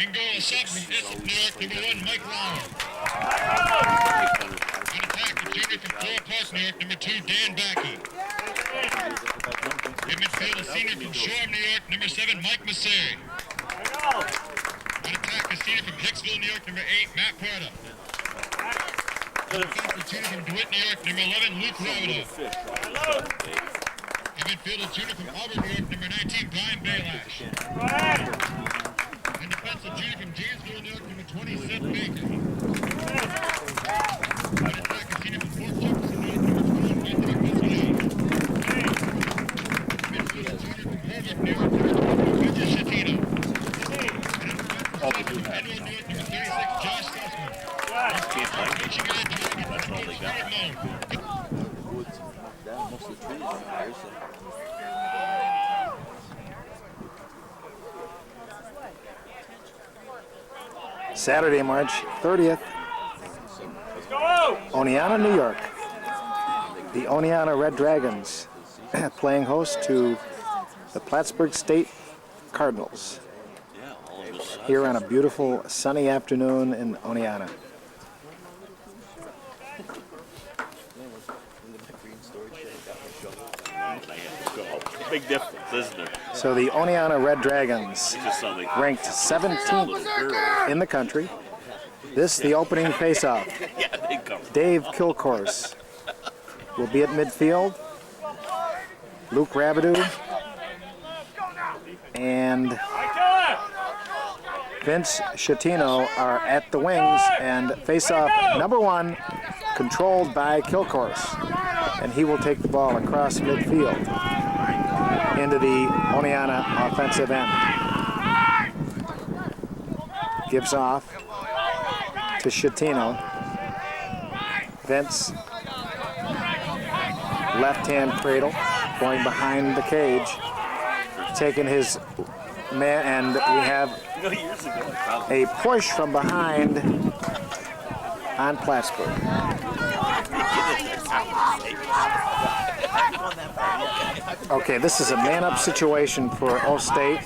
In goal, a sub from New York, number 1, Mike Long. On attack, a junior from Floral Park, New York, number 2, Dan Backey. In midfield, a senior from Shoreham, New York, number 7, Mike Masseri. On attack, a senior from Hicksville, New York, number 8, Matt Prada. On attack, a junior from DeWitt, New York, number 11, Luke Ravidoff. In midfield, a junior from Auburn, New York, number 19, Brian Baylash. In defense, a junior from Janesville, New York, number 20, Seth Baker. On attack, a senior from Fort Jefferson, New York, number 12, Anthony Pizzolini. Midfield, a junior from Harvard, New York, number 24, Victor Shatino. And in defense, a junior from Edward, New York, number 36, Josh Sussman. That's all they got. Most of the trees are higher, so. Saturday, March 30th, Oneonta, New York. The Oneonta Red Dragons playing host to the Plattsburgh State Cardinals here on a beautiful sunny afternoon in Oneonta. Big difference, isn't there? So the Oneonta Red Dragons ranked 17th in the country. This, the opening face-off. Dave Kilcourse will be at midfield. Luke Rabideau and Vince Shatino are at the wings, and face-off number 1 controlled by Kilcourse. And he will take the ball across midfield into the Oneonta offensive end. Gives off to Shatino. Vince, left-hand cradle, going behind the cage, taking his man, and we have a push from behind on Plattsburgh. Okay, this is a man-up situation for O State.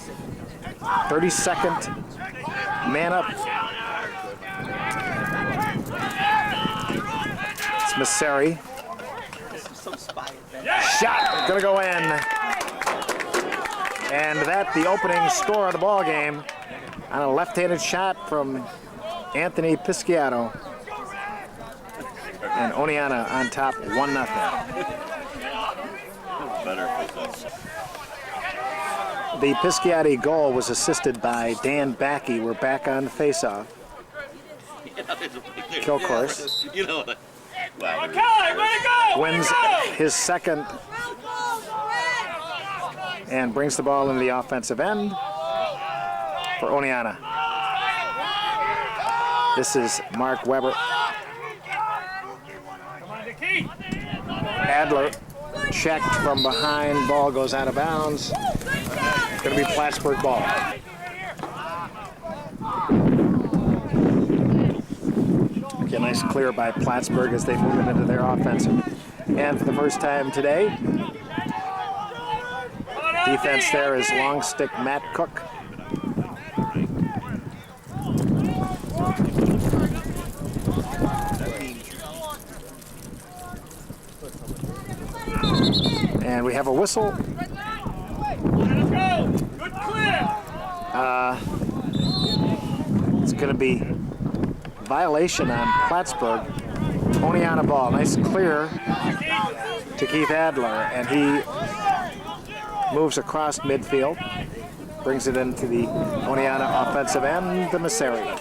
32nd man-up. It's Masseri. Shot, gonna go in. And that, the opening score of the ball game on a left-handed shot from Anthony Pisciato. And Oneonta on top, 1-0. The Pisciati goal was assisted by Dan Backey. We're back on the face-off. Kilcourse wins his second and brings the ball into the offensive end for Oneonta. This is Mark Weber. Adler checked from behind, ball goes out of bounds. Going to be Plattsburgh ball. Okay, nice clear by Plattsburgh as they move into their offensive. And for the first time today, defense there is long stick Matt Cook. And we have a whistle. It's going to be violation on Plattsburgh. Oneonta ball, nice clear to Keith Adler, and he moves across midfield, brings it into the Oneonta offensive end to Masseri.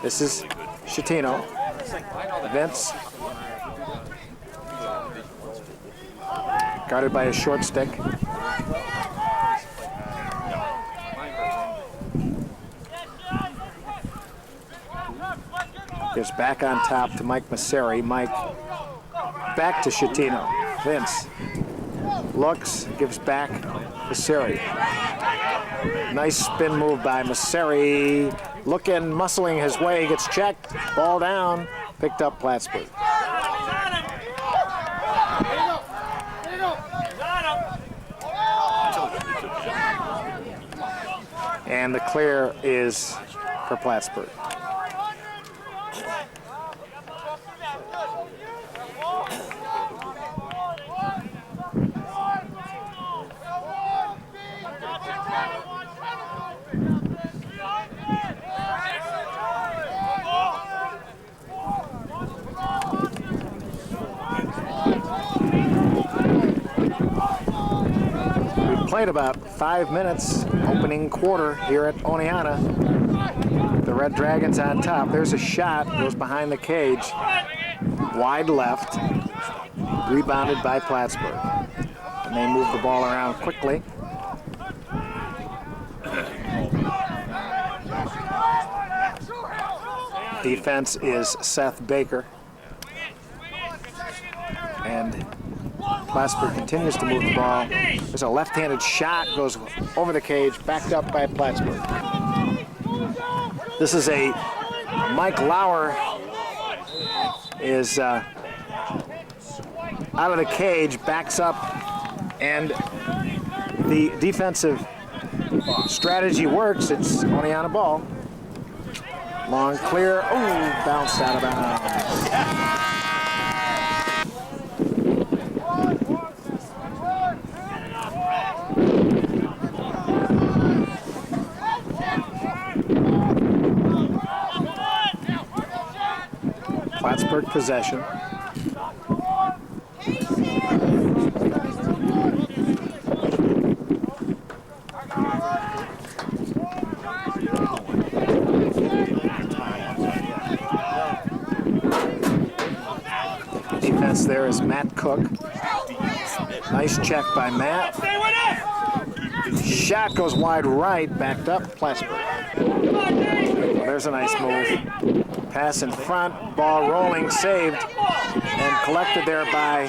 This is Shatino. Vince, guarded by a short stick. Gives back on top to Mike Masseri. Mike back to Shatino. Vince looks, gives back Masseri. Nice spin move by Masseri. Looking, muscling his way, gets checked. Ball down, picked up Plattsburgh. And the clear is for Plattsburgh. Played about 5 minutes, opening quarter here at Oneonta. The Red Dragons on top. There's a shot, goes behind the cage, wide left, rebounded by Plattsburgh. And they move the ball around quickly. Defense is Seth Baker. And Plattsburgh continues to move the ball. There's a left-handed shot, goes over the cage, backed up by Plattsburgh. This is a Mike Lauer is out of the cage, backs up, and the defensive strategy works. It's Oneonta ball. Long clear, ooh, bounced out of bounds. Plattsburgh possession. Defense there is Matt Cook. Nice check by Matt. Shot goes wide right, backed up Plattsburgh. Well, there's a nice move. Pass in front, ball rolling, saved, and collected there by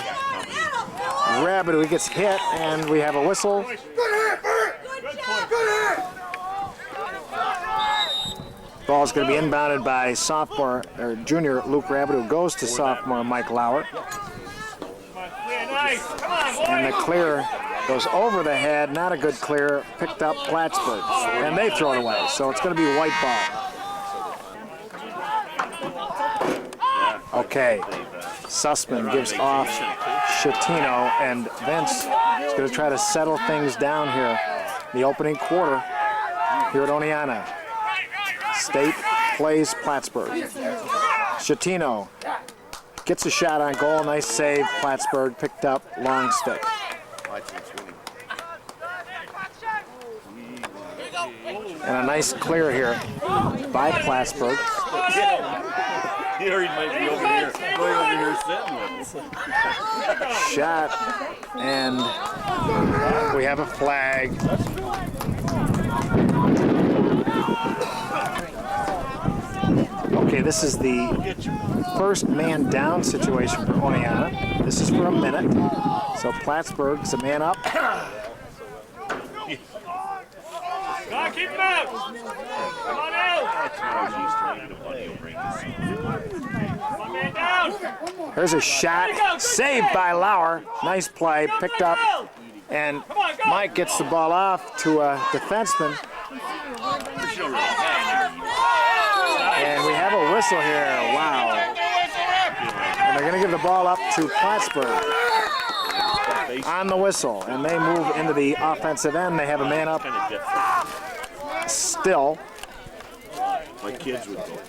Rabbit, who gets hit, and we have a whistle. Ball's going to be inbounded by sophomore or junior Luke Rabbit, who goes to sophomore Mike Lauer. And the clear goes over the head, not a good clear, picked up Plattsburgh, and they throw it away. So it's going to be a white ball. Okay, Sussman gives off Schettino, and Vince is going to try to settle things down here. The opening quarter here at Oneonta. State plays Plattsburgh. Schettino gets a shot on goal, nice save. Plattsburgh picked up, long stick. And a nice clear here by Plattsburgh. Here he might be over here, going over here sitting with us. Shot, and we have a flag. Okay, this is the first man down situation for Oneonta. This is for a minute. So Plattsburgh's a man up. Keep him out! Come on out! There's a shot, saved by Lauer. Nice play, picked up, and Mike gets the ball off to a defenseman. And we have a whistle here, wow. And they're gonna give the ball up to Plattsburgh on the whistle, and they move into the offensive end. They have a man up still. My kids would go.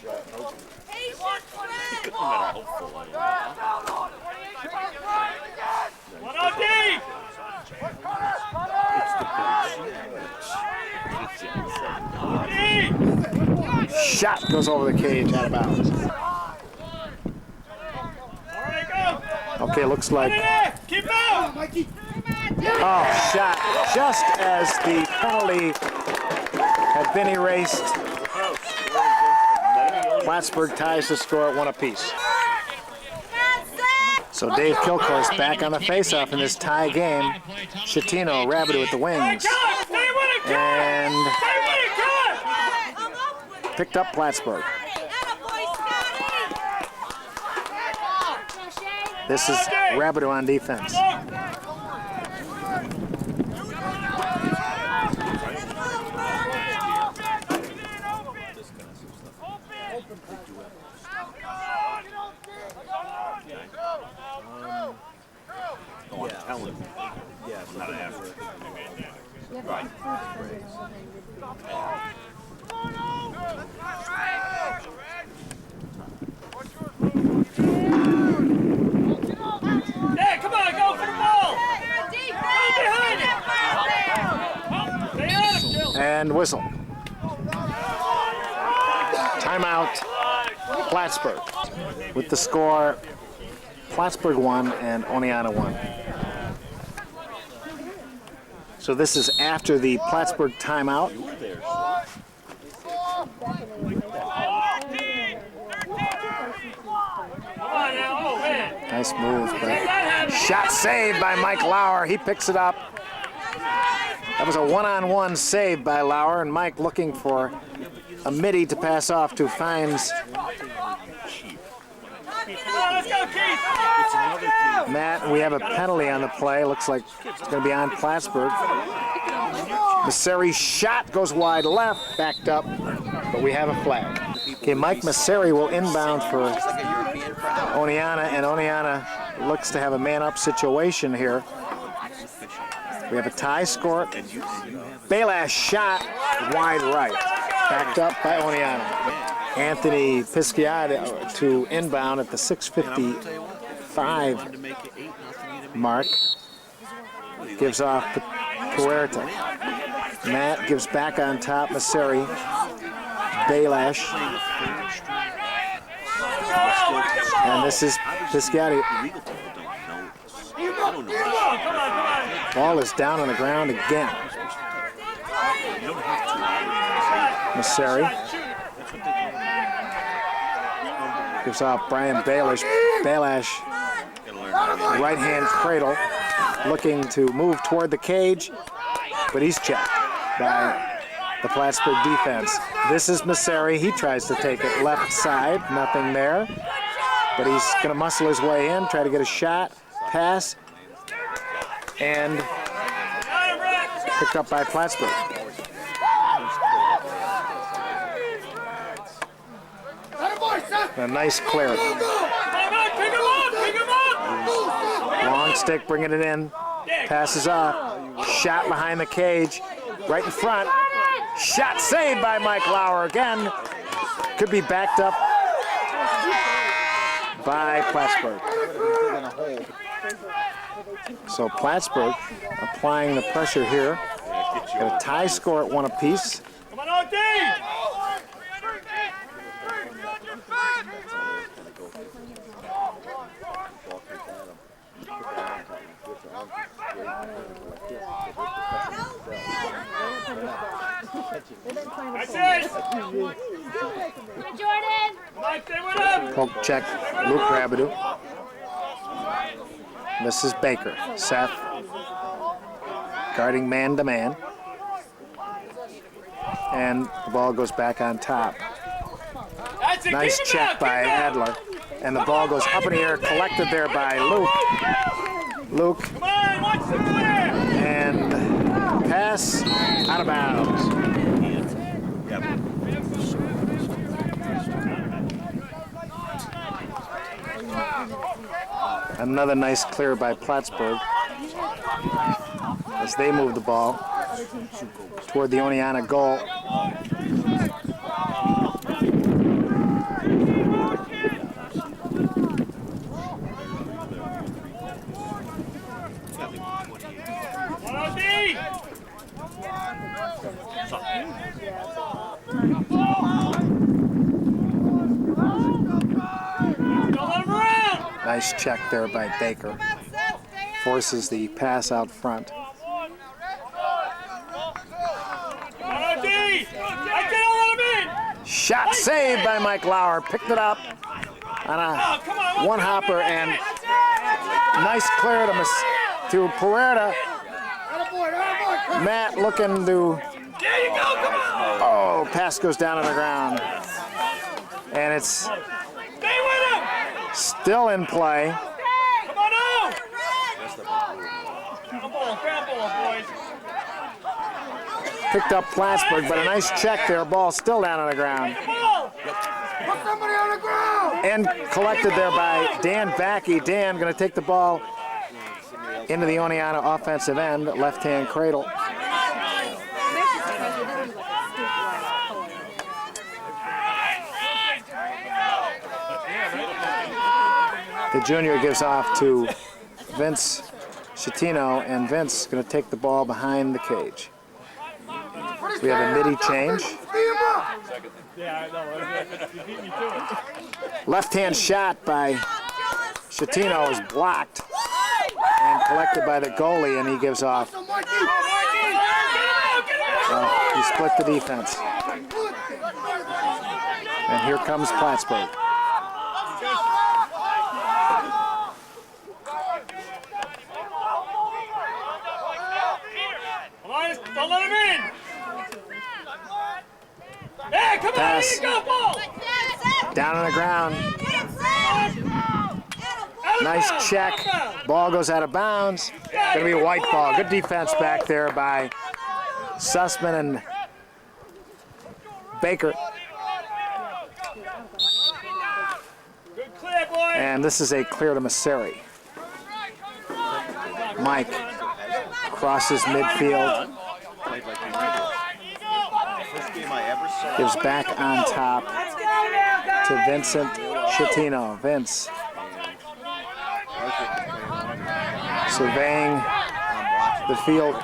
Shot goes over the cage, out of bounds. Okay, looks like. Oh, shot just as the penalty had been erased. Plattsburgh ties the score at 1 apiece. So Dave Kilcourse back on the faceoff in this tie game. Schettino, Rabbit with the wings. And picked up Plattsburgh. This is Rabbit on defense. Hey, come on, go for the ball! Go behind it! Stay on him, Jill. And whistle. Timeout, Plattsburgh. With the score, Plattsburgh 1 and Oneonta 1. So this is after the Plattsburgh timeout. Come on now, oh man. Nice move, but shot saved by Mike Lauer. He picks it up. That was a one-on-one save by Lauer, and Mike looking for a midi to pass off to Fines. Come on, let's go, Keith! Matt, we have a penalty on the play. Looks like it's going to be on Plattsburgh. Masseri's shot goes wide left, backed up, but we have a flag. Okay, Mike Masseri will inbound for Oneonta, and Oneonta looks to have a man-up situation here. We have a tie score. Belash shot wide right, backed up by Oneonta. Anthony Pisciata to inbound at the 6:55 mark. Gives off Puerta. Matt gives back on top. Masseri. Belash. And this is Pisciata. Ball is down on the ground again. Masseri. Gives off Brian Belash. Belash, right-hand cradle, looking to move toward the cage, but he's checked by the Plattsburgh defense. This is Masseri. He tries to take it left side. Nothing there, but he's going to muscle his way in, try to get a shot, pass, and picked up by Plattsburgh. A nice clear. Long stick, bringing it in. Passes off. Shot behind the cage. Right in front. Shot saved by Mike Lauer again. Could be backed up by Plattsburgh. So Plattsburgh applying the pressure here. Got a tie score at 1 apiece. Come on, OD! That's it! Jordan! Mike, stay with him! Poke check, Luke Rabidou. This is Baker. Seth guarding man-to-man. And the ball goes back on top. That's it, Nice keep him check out, by keep him out. Adler. And the ball goes up in the air, collected there by Luke. Luke, Come on, watch the clear! and pass out of bounds. Another nice clear by Plattsburgh as they move the ball toward the Oneonta goal. One OD! Don't let him around! Nice check there by Baker. Forces the pass out front. One OD! I can't let him in! Shot saved by Mike Lauer. Picked it up on a one hopper, and nice clear to Puerta. Matt looking to. There you go, come on! Oh, pass goes down on the ground. And it's Stay with him! still in play. Come on out! Ground ball, boys. Picked up Plattsburgh, but a nice check there. Ball still down on the ground. Ball! Put somebody on the ground! And collected there by Dan Backey. Dan going to take the ball into the Oneonta offensive end, left-hand cradle. The junior gives off to Vince Schettino, and Vince is going to take the ball behind the cage. We have a midi change. Left-hand shot by Schettino is blocked and collected by the goalie, and he gives off. He split the defense. And here comes Plattsburgh. Don't let him in! Hey, come Pass. on, here you go, ball! Down on the ground. Nice check. Ball goes out of bounds. Gonna be a white ball. Good defense back there by Sussman and Baker. Good clear, boy! And this is a clear to Masseri. Mike crosses midfield. Gives back on top to Vincent Schettino. Vince surveying the field.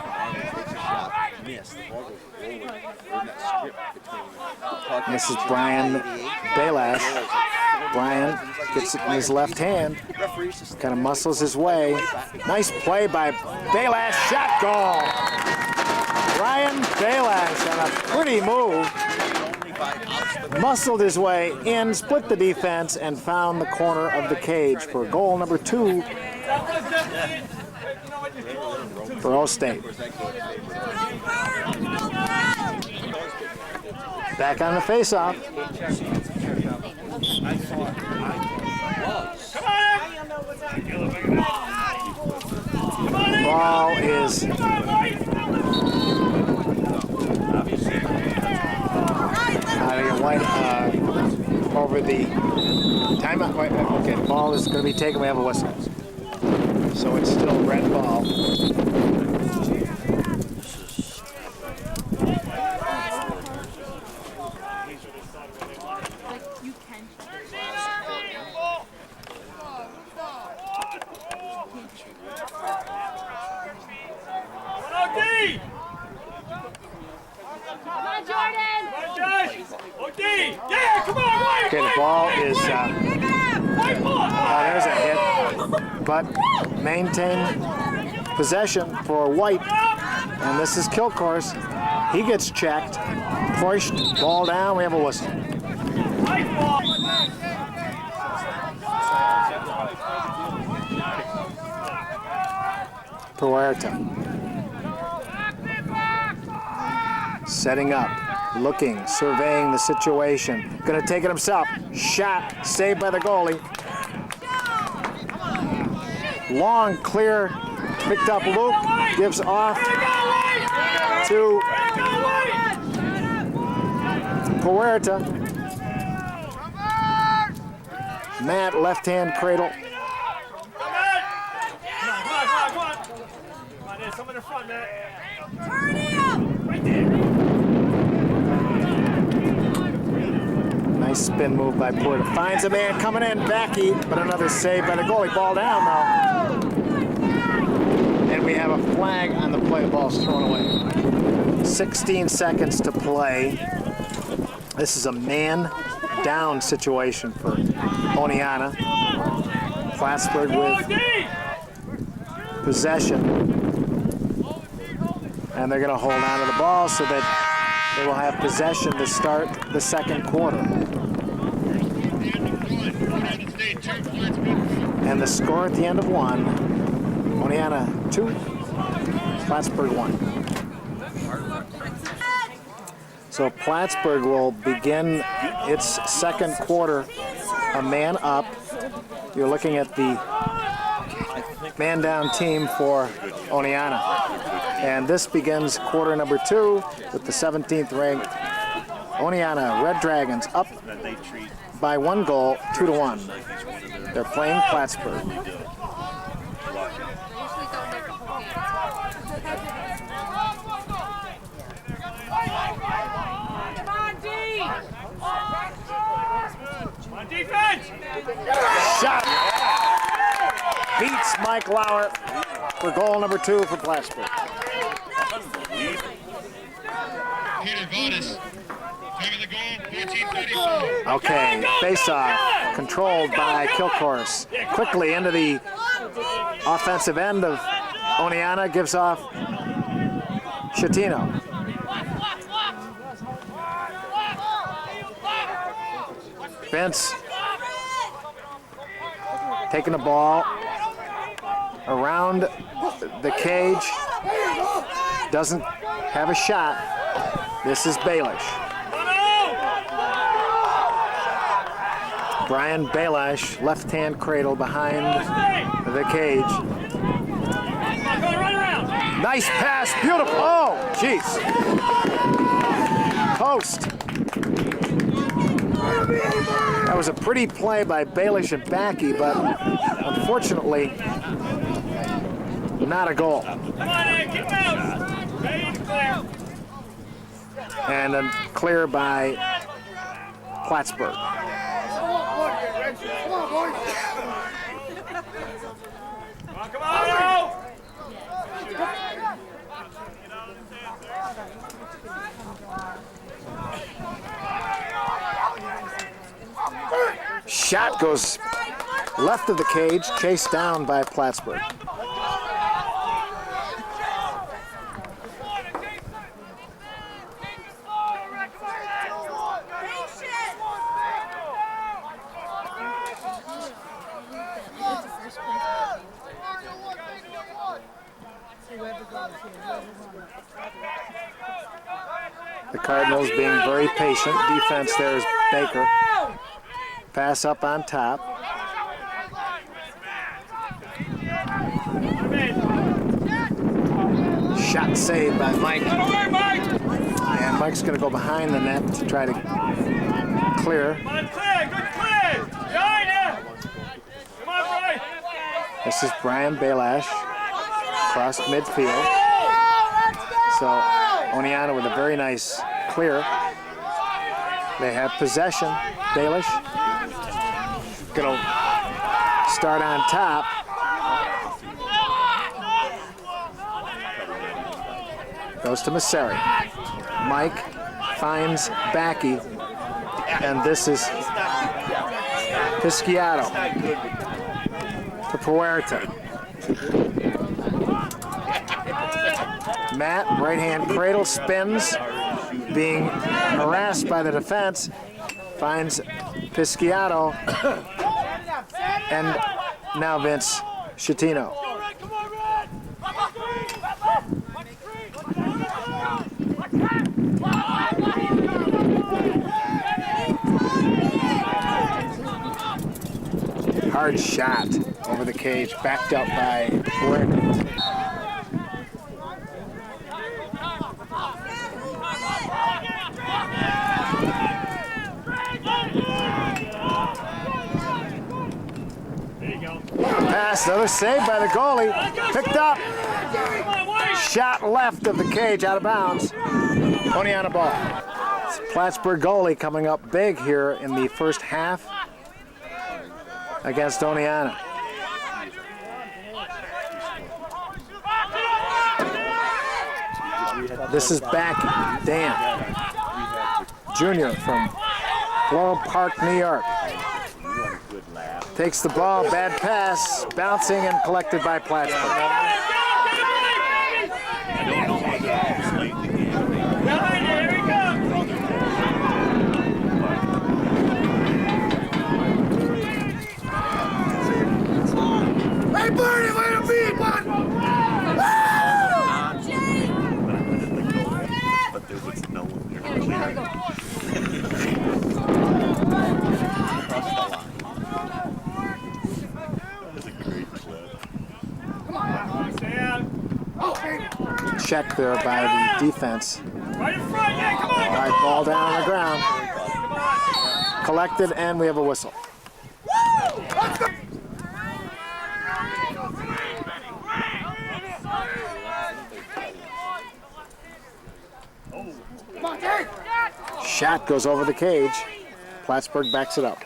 This is Brian Belash. Brian gets it in his left hand, kind of muscles his way. Nice play by Belash, shot goal. Brian Belash on a pretty move, muscled his way in, split the defense, and found the corner of the cage for goal number 2 for O-State. Back on the face-off. Ball is over the timeout. Okay, the ball is going to be taken. We have a whistle. So it's still red ball. Okay, the ball is, there's a hit, but maintain possession for White, and this is Kilcourse. He gets checked, pushed, ball down, we have a whistle. Puerta. Setting up. Looking, surveying the situation. Going to take it himself. Shot, saved by the goalie. Long, clear, picked up loop, gives off to Puerta. Matt, left-hand cradle. Come on, there's someone in front, Matt. Turn him! Right there. Nice spin move by Puerta. Finds a man coming in, backy, but another save by the goalie. Ball down though. And we have a flag on the play. The ball's thrown away. 16 seconds to play. This is a man down situation for Oneonta. Plattsburgh with possession. And they're going to hold on to the ball so that they will have possession to start the second quarter. And the score at the end of 1, Oneonta 2, Plattsburgh 1. So Plattsburgh will begin its second quarter a man up. You're looking at the man down team for Oneonta. And this begins quarter number 2 with the 17th ranked Oneonta Red Dragons up by 1 goal, 2-1. They're playing Plattsburgh. Come on, defense! Shot! Mike Lauer for goal number 2 for Plattsburgh. Peter Vadas. Time of the goal, 14:34. Okay, face-off controlled by Kilcourse. Quickly into the offensive end of Oneonta, gives off Schettino. Vince taking the ball around the cage. Doesn't have a shot. This is Baelish. Brian Baelish, left-hand cradle behind the cage. Nice pass, beautiful. Oh, jeez. Post. That was a pretty play by Baelish and Backey, but unfortunately, not a goal. And a clear by Plattsburgh. Come on! Shot goes left of the cage, chased down by Plattsburgh. The Cardinals being very patient. Defense there is Baker. Pass up on top. Shot saved by Mike. And Mike's going to go behind the net to try to clear. This is Brian Baelish across midfield. So Oneonta with a very nice clear. They have possession. Baelish gonna start on top. Goes to Masseri. Mike finds Backey, and this is Pisciato to Puerta. Matt, right-hand cradle, spins, being harassed by the defense, finds Pisciato, and now Vince Schettino. Hard shot over the cage, backed up by Puerta. Pass, another save by the goalie. Picked up. Shot left of the cage, out of bounds. Oneonta ball. It's Plattsburgh goalie coming up big here in the first half against Oneonta. This is back Dan, junior from Floral Park, New York. Takes the ball, bad pass, bouncing and collected by Plattsburgh. Hey, Bernie, way to beat one! But there was no one there to clear it. That's a great clip. Check there by the defense. Right in front, yeah, come on! All right, ball down on the ground. Collected, and we have a whistle. Let's go! Shot goes over the cage. Plattsburgh backs it up.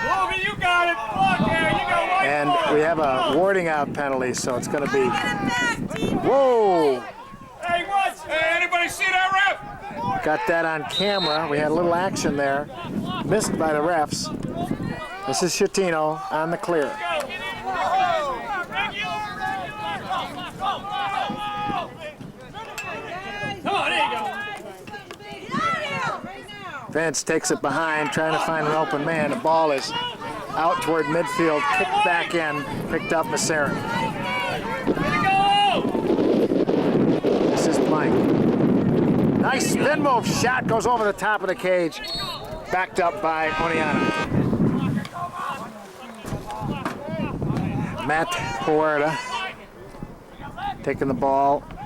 Logan, you got it! Look there, you got And we have a warding out penalty, so it's going to be. Whoa! Hey, what? Hey, anybody see that ref? Got that on camera. We had a little action there. Missed by the refs. This is Schettino on the clear. Come on, there you go. Vince takes it behind, trying to find an open man. The ball is out toward midfield, kicked back in, picked up Masera. This is Mike. Nice spin move shot, goes over the top of the cage, backed up by Oneonta. Matt Puerta taking the ball. Come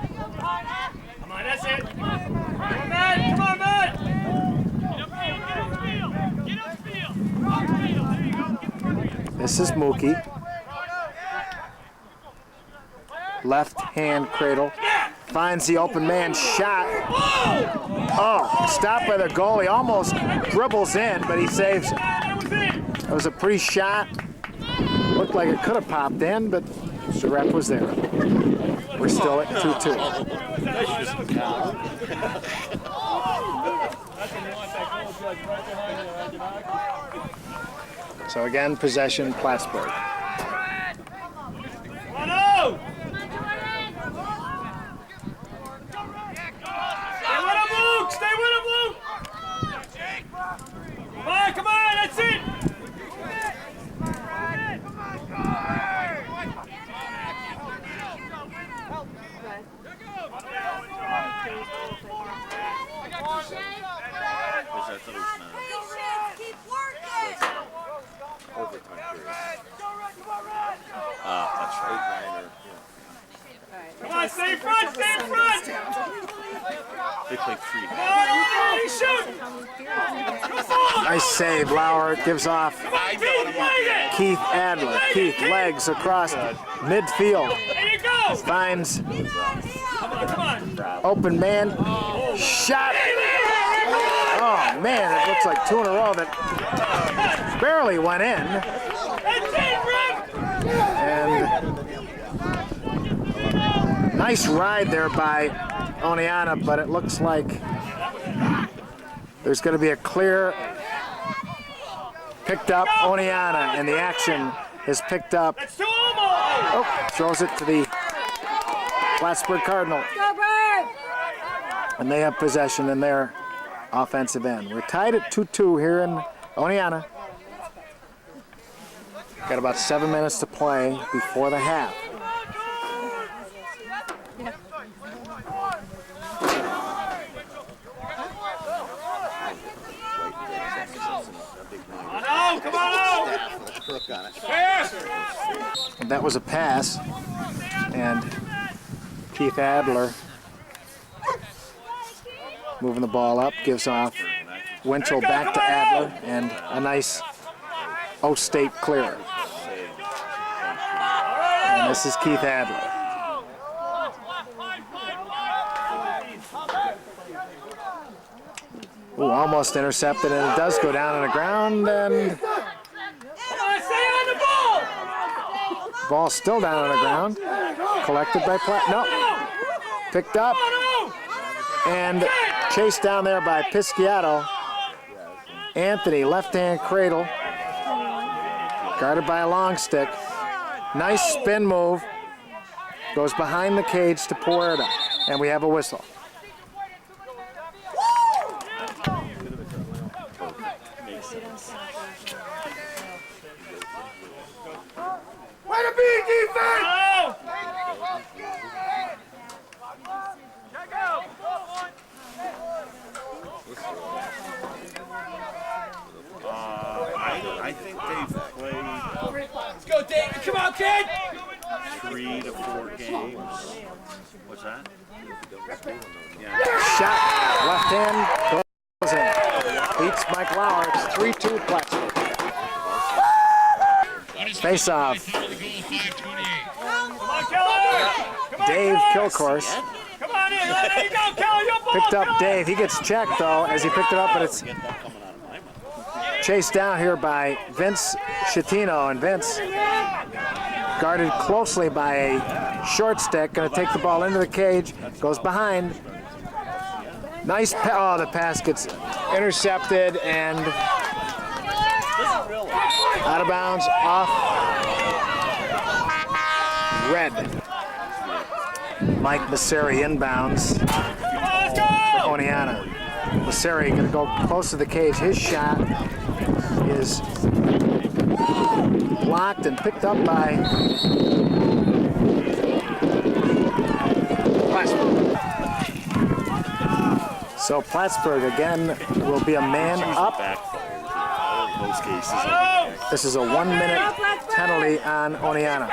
on, that's it. Come on, man. Come on, man. This is Mookie. Left hand cradle. Finds the open man shot. Oh, stopped by the goalie. Almost dribbles in, but he saves it. That was a pretty shot. Looked like it could have popped in, but the ref was there. We're still at 2-2. So again, possession, Plattsburgh. Stay with him, Luke! Come on, that's it! Keep working! That's right. Come on, stay in front, stay in front! They play 3. Come on, he's shooting! Nice save. Lauer gives off Keith Adler. Keith legs across midfield. There you go! Finds Come on. open man. Shot. Oh man, it looks like 2 in a row that barely went in. And nice ride there by Oneonta, but it looks like there's going to be a clear. Picked up Oneonta, and the action is picked up. Oh, throws it to the Plattsburgh Cardinal. And they have possession in their offensive end. We're tied at 2-2 here in Oneonta. Got about 7 minutes to play before the half. Come on out! Pass! And that was a pass. And Keith Adler moving the ball up, gives off Winchell back to Adler, and a nice O-State clear. And this is Keith Adler. Ooh, almost intercepted, and it does go down on the ground, and Stay on the ball! ball still down on the ground. Collected by Platt. No. Picked up and chased down there by Pisciato. Anthony, left-hand cradle. Guarded by a long stick. Nice spin move. Goes behind the cage to Puerta. And we have a whistle. Way to be, defense! I think they've played. Let's go, David. Come on, kid! 3 to 4 games. What's that? Yeah. Shot, left hand, goes in. Beats Mike Lauer. It's 3-2 Plattsburgh. Face off. Dave Kilcourse. Come on in. There you go, Kelly. Your ball. Picked up Dave. He gets checked though as he picked it up, but it's chased down here by Vince Schettino, and Vince guarded closely by a short stick. Going to take the ball into the cage. Goes behind. Nice pass. Oh, the pass gets intercepted and out of bounds off red. Mike Masseri inbounds for Oneonta. Masseri going to go close to the cage. His shot is blocked and picked up by Plattsburgh. So Plattsburgh again will be a man up. This is a 1 minute penalty on Oneonta.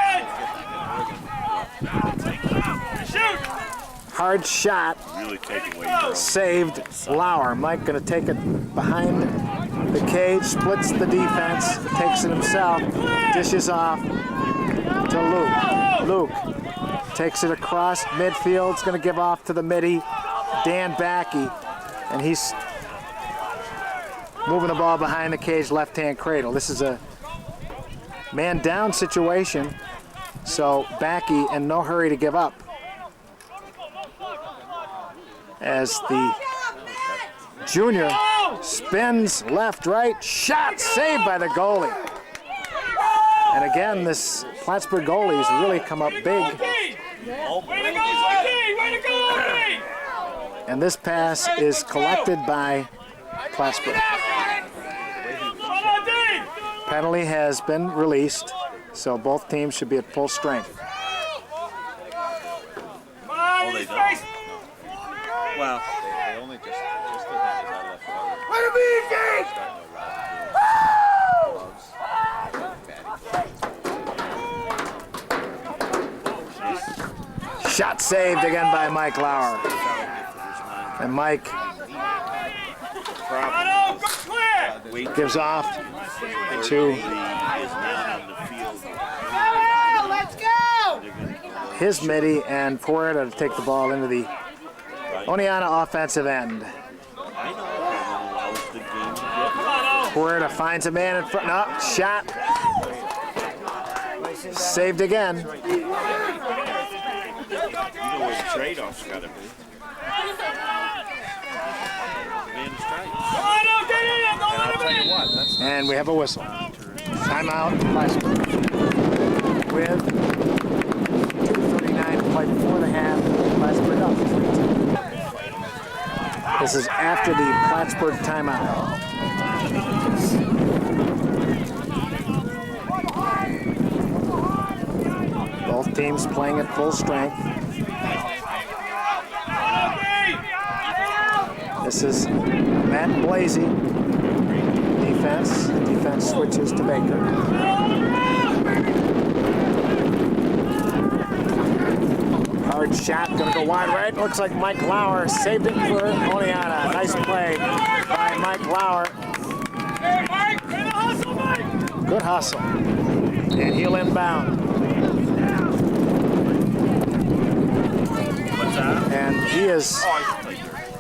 Hard shot, saved Lauer. Mike going to take it behind the cage, splits the defense, takes it himself, dishes off to Luke. Luke takes it across midfield, is going to give off to the midi, Dan Backey, and he's moving the ball behind the cage, left-hand cradle. This is a man down situation, so Backey in no hurry to give up. As the junior spins left, right, shot saved by the goalie. And again, this Plattsburgh goalie has really come up big. And this pass is collected by Plattsburgh. Penalty has been released, so both teams should be at full strength. Well, they only just the guys I left out. Shot saved again by Mike Lauer. And Mike gives off to his midi and Puerta to take the ball into the Oneonta offensive end. Puerta finds a man in front. No, shot. Saved again. You know where the trade-off's got to be. And we have a whistle. Timeout, Plattsburgh. With 2:39 to play before the half, Plattsburgh up 3-2. This is after the Plattsburgh timeout. Both teams playing at full strength. This is Matt Blasey. Defense. Defense switches to Baker. Hard shot, gonna go wide right. Looks like Mike Lauer saved it for Oneonta. Nice play by Mike Lauer. Hey, Mike, way to hustle, Mike! Good hustle. And he'll inbound. And he is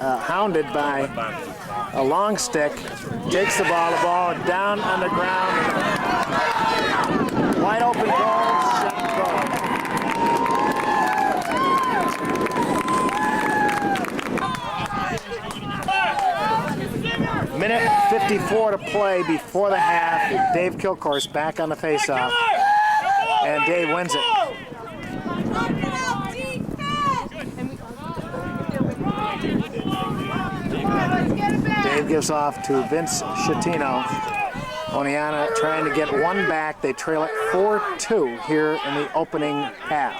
hounded by a long stick. Takes the ball down on the ground. Wide open goal, shot goal. Minute 54 to play before the half. Dave Kilcourse back on the faceoff. And Dave wins it. Dave gives off to Vince Schettino. Oneonta trying to get one back. They trail it 4-2 here in the opening half.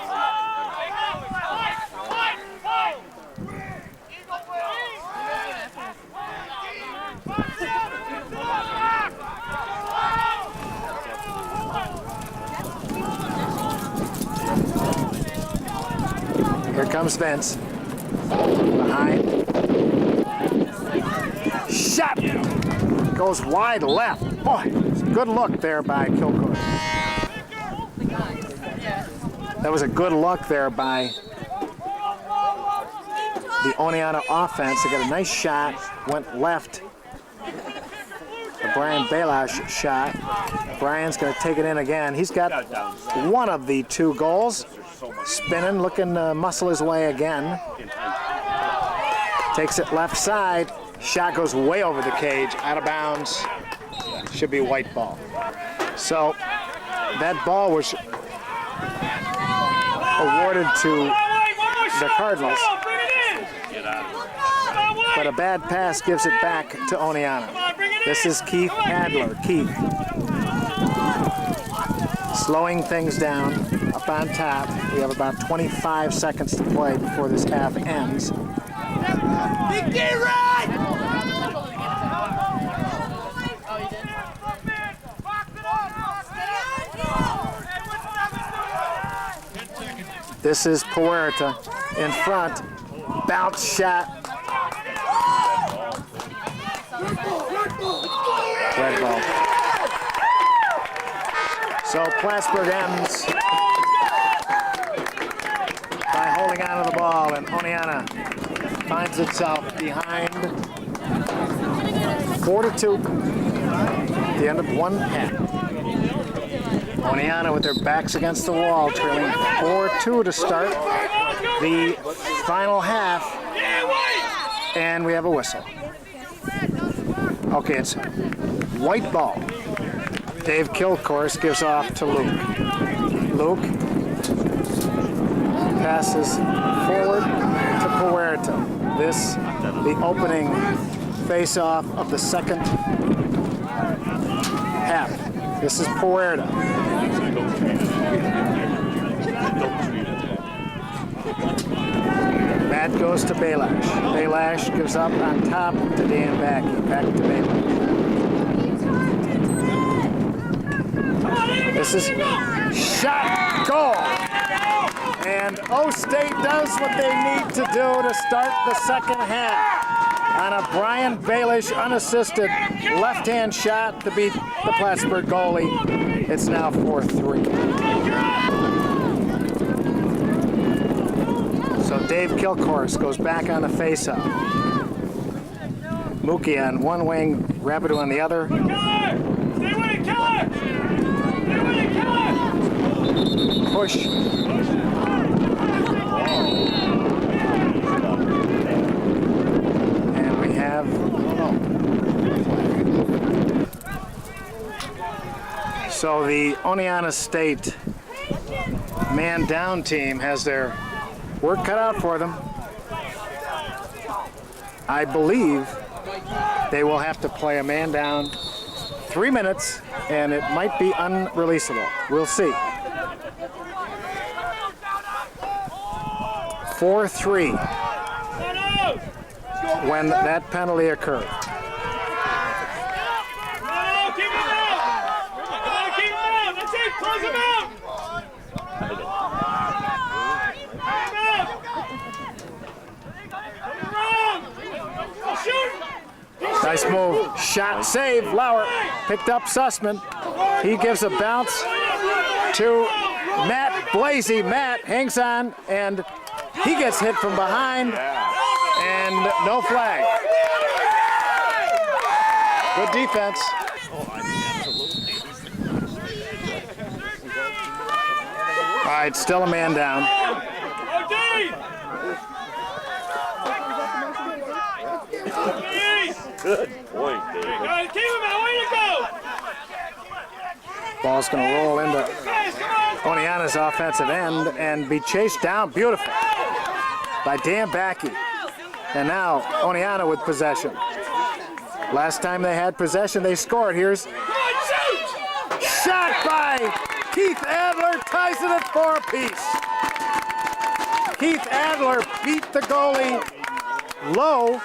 Here comes Vince. Behind. Shot! Goes wide left. Boy, good look there by Kilcourse. That was a good look there by the Oneonta offense. They got a nice shot, went left. The Brian Belash shot. Brian's going to take it in again. He's got one of the 2 goals. Spinning, looking to muscle his way again. Takes it left side. Shot goes way over the cage, out of bounds. Should be white ball. So that ball was awarded to the Cardinals. But a bad pass gives it back to Oneonta. This is Keith Adler. Keith slowing things down up on top. We have about 25 seconds to play before this half ends. Big D right! This is Puerta in front. Bounce shot. Red ball. So Plattsburgh ends by holding on to the ball, and Oneonta finds itself behind 4-2 at the end of one half. Oneonta with their backs against the wall, trailing 4-2 to start the final half, and we have a whistle. Okay, it's white ball. Dave Kilcourse gives off to Luke. Luke passes forward to Puerta. This, the opening face-off of the second half. This is Puerta. Matt goes to Belash. Belash gives up on top to Dan Backey. Back to Belash. This is shot, goal. And O-State does what they need to do to start the second half. On a Brian Belash unassisted left-hand shot to beat the Plattsburgh goalie. It's now 4-3. So Dave Kilcourse goes back on the face-off. Mookie on one wing, Rapido on the other. Stay with it, Keller! Stay with it, Keller! Push. And we have so the Oneonta State man down team has their work cut out for them. I believe they will have to play a man down 3 minutes, and it might be unreleasable. We'll see. 4-3 when that penalty occurred. Keep him out! Keep him out! That's it! Close him out! Nice move. Shot, save. Lauer picked up Sussman. He gives a bounce to Matt Blasey. Matt hangs on, and he gets hit from behind, and no flag. Good defense. All right, still a man down. Good point, David. Keep him out. Way to go! Ball's going to roll into Oneonta's offensive end and be chased down. Beautiful by Dan Backey. And now Oneonta with possession. Last time they had possession, they scored. Here's shot by Keith Adler, ties it at 4-apiece. Keith Adler beat the goalie low,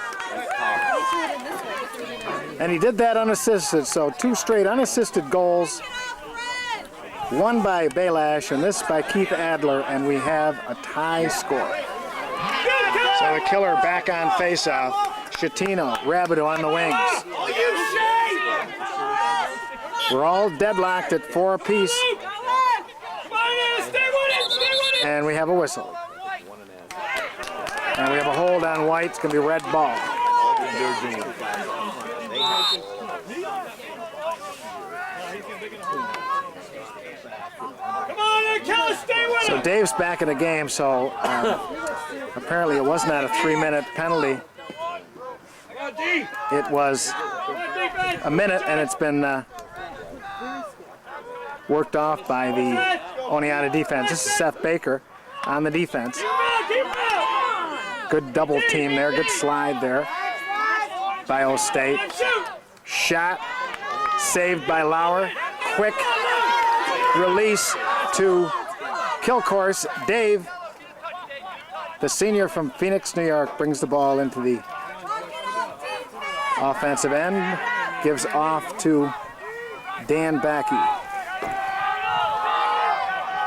and he did that unassisted. So 2 straight unassisted goals, one by Belash and this by Keith Adler, and we have a tie score. So the killer back on faceoff. Schettino, Rabideau on the wings. We're all deadlocked at 4 apiece. And we have a whistle. And we have a hold on White. It's going to be red ball. Come on, Kelly, stay with So him. Dave's back in the game, so apparently it was not a 3-minute penalty. Come on, D. It was Come on, defense. a minute, and it's been worked off by the Oneonta defense. This is Seth Baker on the defense. Keep him out. Good double team there, good slide there by O State. Shoot. Shot saved by Lauer. Quick release to Kilcourse. Dave, the senior from Phoenix, New York, brings the ball into the offensive end. Gives off to Dan Backey.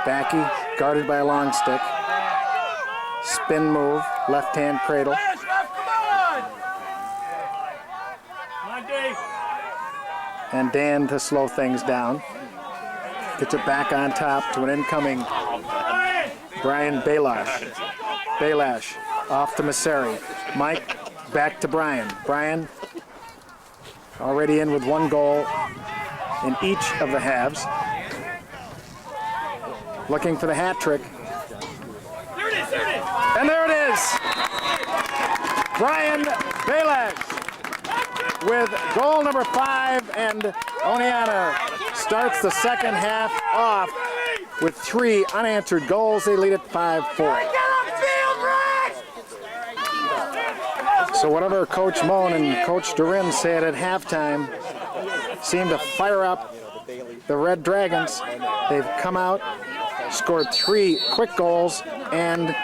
Backey guarded by a long stick. Spin move, left hand cradle. And Dan to slow things down. Gets it back on top to an incoming Brian Balash. Balash off to Masseri. Mike back to Brian. Brian already in with 1 goal in each of the halves. Looking for the hat trick. There it is, there it is. And there it is. Brian Balash with goal number 5, and Oneonta starts the second half off with 3 unanswered goals. They lead at 5-4. So whatever Coach Moan and Coach Durin said at halftime seemed to fire up the Red Dragons. They've come out, scored 3 quick goals, and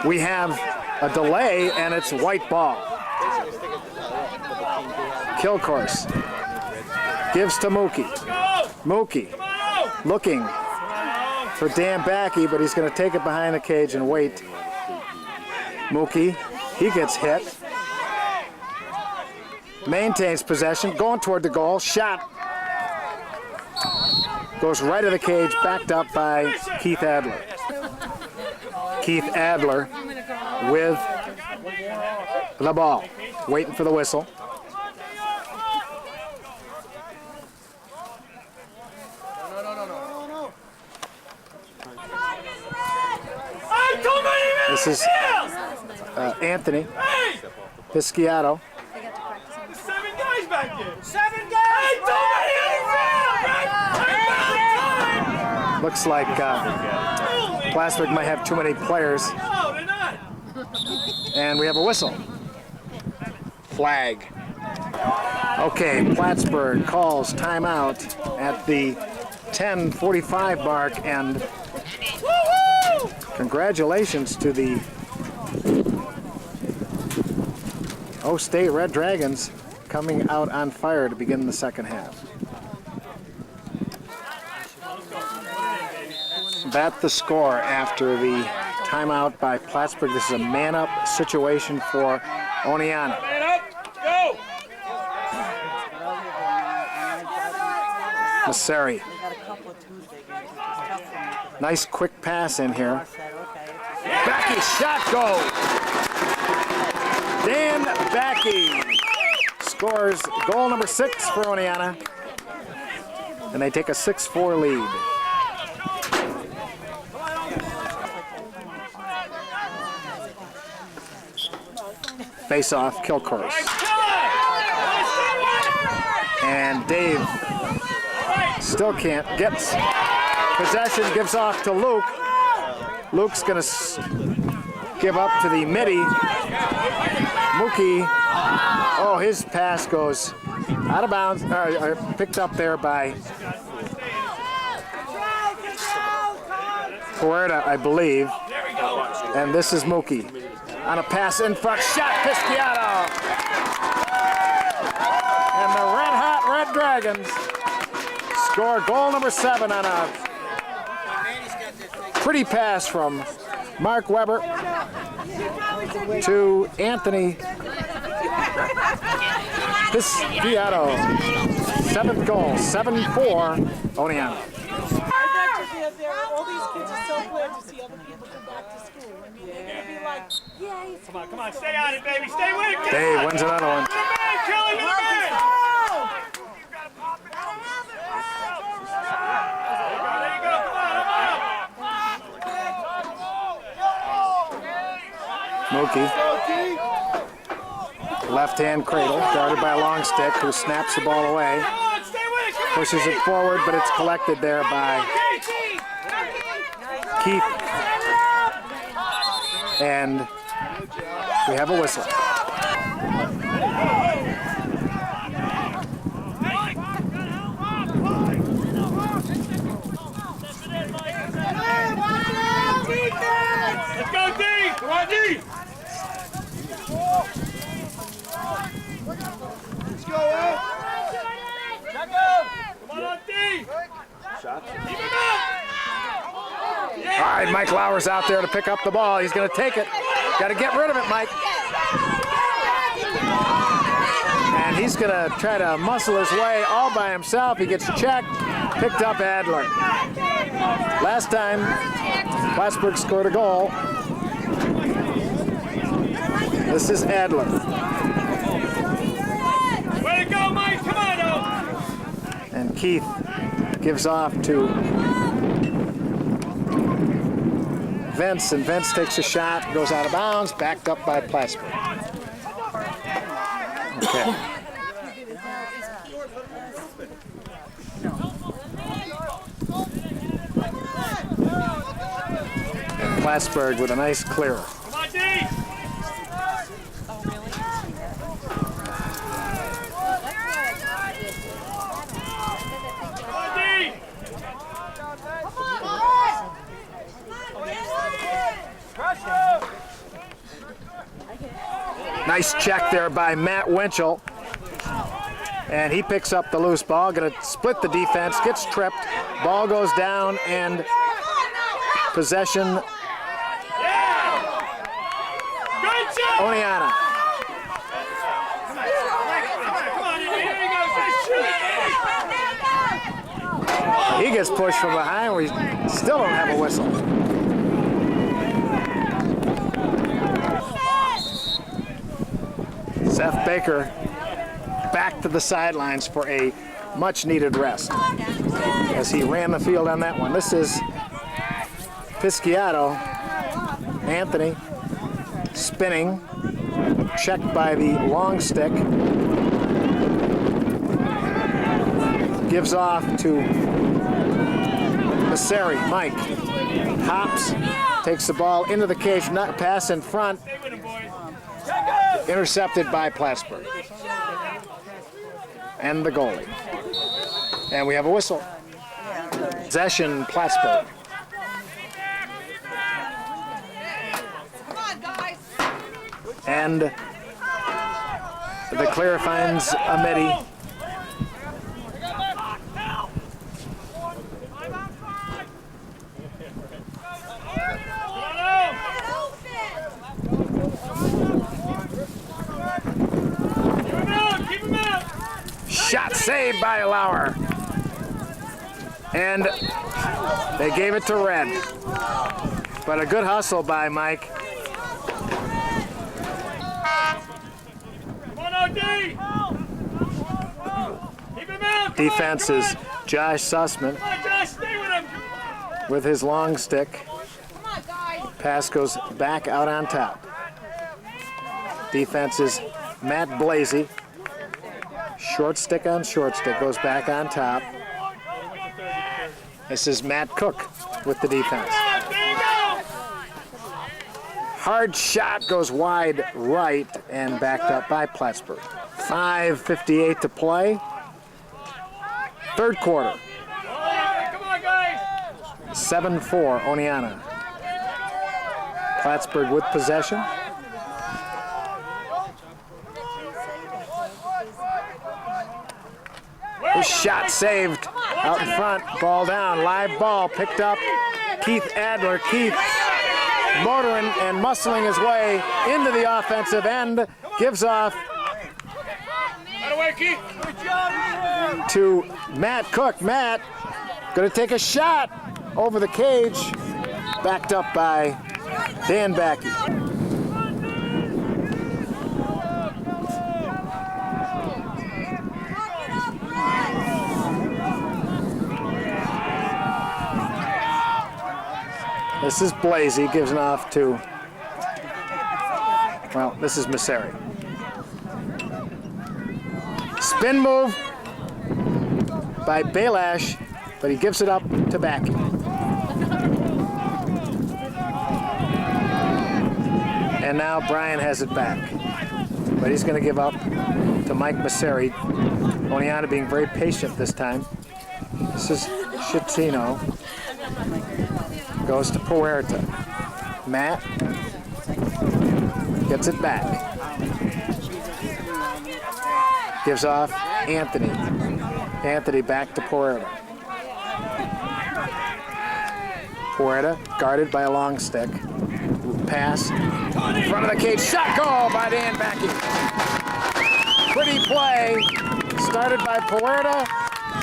we have a delay, and it's white ball. Kilcourse gives to Mookie. Mookie looking for Dan Backey, but he's going to take it behind the cage and wait. Mookie, he gets hit. Maintains possession, going toward the goal. Shot goes right of the cage, backed up by Keith Adler. Keith Adler with the ball, waiting for the whistle. This is Anthony Pisciato. There's 7 guys back there. 7 guys! Looks like Plattsburgh might have too many players. No, they're not. And we have a whistle. Flag. Okay, Plattsburgh calls timeout at the 10:45 mark, and congratulations to the O State Red Dragons coming out on fire to begin the second half. That's the score after the timeout by Plattsburgh. This is a man-up situation for Oneonta. Man up, go. Masseri. Nice quick pass in here. Backey shot goes. Dan Backey scores goal number 6 for Oneonta, and they take a 6-4 lead. Face off, Kilcourse. And Dave still can't. Gets possession, gives off to Luke. Luke's going to give up to the midi. Mookie, oh, his pass goes out of bounds, picked up there by Puerta, I believe. And this is Mookie on a pass in front, shot Pisciato. And the red-hot Red Dragons score goal number 7 on a pretty pass from Mark Weber to Anthony Pisciato. 7th goal, 7-4, Oneonta. All these kids are so glad to see other people come back to school. I mean, they're going to be like, yay. Come on, stay on it, baby. Stay with it. Dave wins another one. Kelly, Mookie. Left-hand cradle, guarded by a long stick, who snaps the ball away. Pushes it forward, but it's collected there by Keith. And we have a whistle. Let's go, D! Come on, D! Let's go, Ed! Come on, D! Shots. Keep him up! All right, Mike Lauer's out there to pick up the ball. He's going to take it. Got to get rid of it, Mike. And he's going to try to muscle his way all by himself. He gets checked, picked up Adler. Last time, Plattsburgh scored a goal. This is Adler. Way to go, Mike! Come on, O! And Keith gives off to Vince, and Vince takes a shot, goes out of bounds, backed up by Plattsburgh. Okay. And Plattsburgh with a nice clear. Come on, D! Come on, D! Nice check there by Matt Winchell. And he picks up the loose ball, gonna split the defense, gets tripped, ball goes down, and possession, Good job! Oneonta. Come on, here you go. He gets pushed from behind, we still don't have a whistle. Seth Baker back to the sidelines for a much-needed rest as he ran the field on that one. This is Pisciato. Anthony spinning, checked by the long stick. Gives off to Masseri. Mike hops, takes the ball into the cage, not pass in front. Intercepted by Plattsburgh. And the goalie. And we have a whistle. Possession, Plattsburgh. And the clear finds Ameti. Shot saved by Lauer. And they gave it to Red. But a good hustle by Mike. Come on, OD! Keep him out! Defense is Josh Sussman Come on, Josh, stay with him! with his long stick. Pass goes back out on top. Defense is Matt Blasey. Short stick on short stick, goes back on top. This is Matt Cook with the defense. Hard shot goes wide right and backed up by Plattsburgh. 5:58 to play. Third quarter. Come on, guys! 7-4 Oneonta. Plattsburgh with possession. His shot saved out in front, ball down, live ball picked up. Keith Adler. Keith motoring and muscling his way into the offensive end, gives off to Matt Cook. Matt gonna take a shot over the cage, backed up by Dan Backey. This is Blasey, gives it off to Well, this is Masseri. Spin move by Belash, but he gives it up to Backy. And now Brian has it back. But he's going to give up to Mike Masseri. Oneonta being very patient this time. This is Schettino. Goes to Puerta. Matt gets it back. Gives off Anthony. Anthony back to Puerta. Puerta guarded by a long stick. Pass. In front of the cage. Shot goal by Dan Backy. Pretty play. Started by Puerta.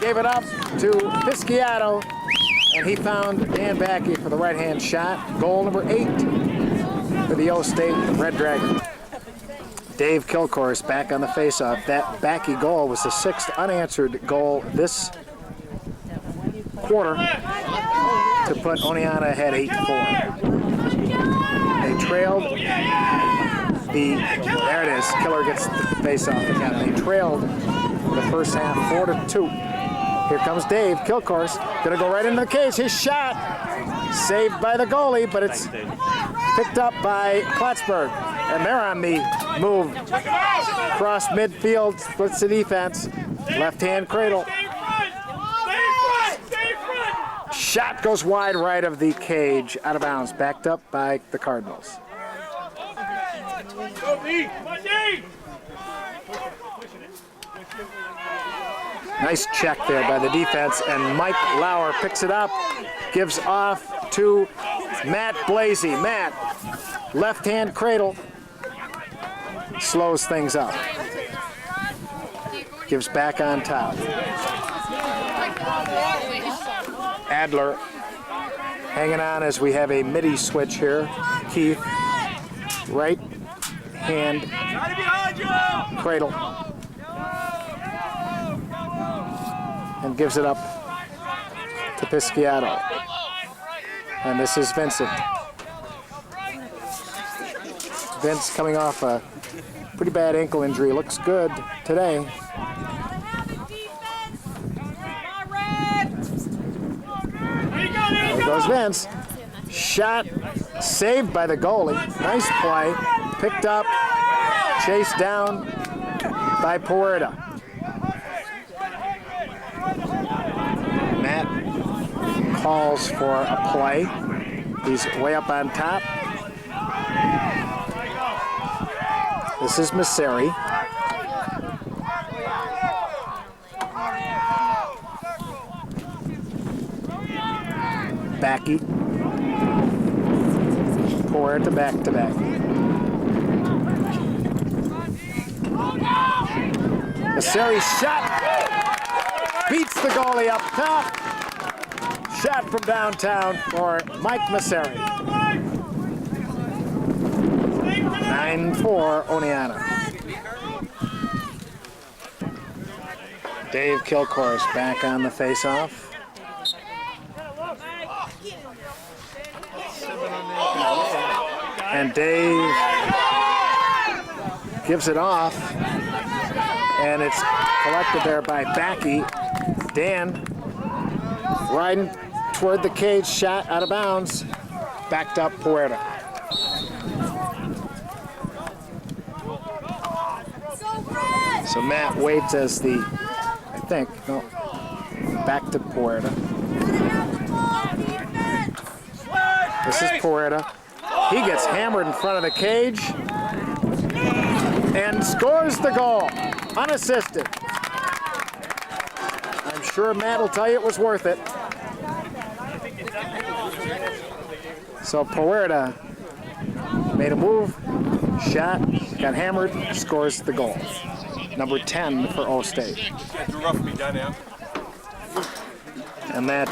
Gave it up to Pisciato. And he found Dan Backy for the right-hand shot. Goal number 8 for the O State Red Dragon. Dave Kilcourse back on the faceoff. That Backy goal was the 6th unanswered goal this quarter to put Oneonta ahead 8-4. They trailed there it is. Killer gets the faceoff again. They trailed the first half 4-2. Here comes Dave Kilcourse. Gonna go right into the cage. His shot saved by the goalie, but it's picked up by Plattsburgh. And they're on the move. Cross midfield, splits the defense. Left-hand cradle. Shot goes wide right of the cage, out of bounds, backed up by the Cardinals. Nice check there by the defense, and Mike Lauer picks it up, gives off to Matt Blasey. Matt, left-hand cradle, slows things up. Gives back on top. Adler hanging on as we have a midi switch here. Keith, right hand cradle. And gives it up to Pisciato. And this is Vincent. Vince coming off a pretty bad ankle injury. Looks good today. There goes Vince. Shot saved by the goalie. Nice play. Picked up, chased down by Puerta. Matt calls for a play. He's way up on top. This is Masseri. Backy. Puerta back to back. Masseri shot. Beats the goalie up top. Shot from downtown for Mike Masseri. 9-4 Oneonta. Dave Kilcourse back on the faceoff. And Dave gives it off, and it's collected there by Backy. Dan riding toward the cage, shot out of bounds, backed up Puerta. So Matt waits as the, back to Puerta. This is Puerta. He gets hammered in front of the cage and scores the goal, unassisted. I'm sure Matt will tell you it was worth it. So Puerta made a move, shot, got hammered, scores the goal. Number 10 for O State. And that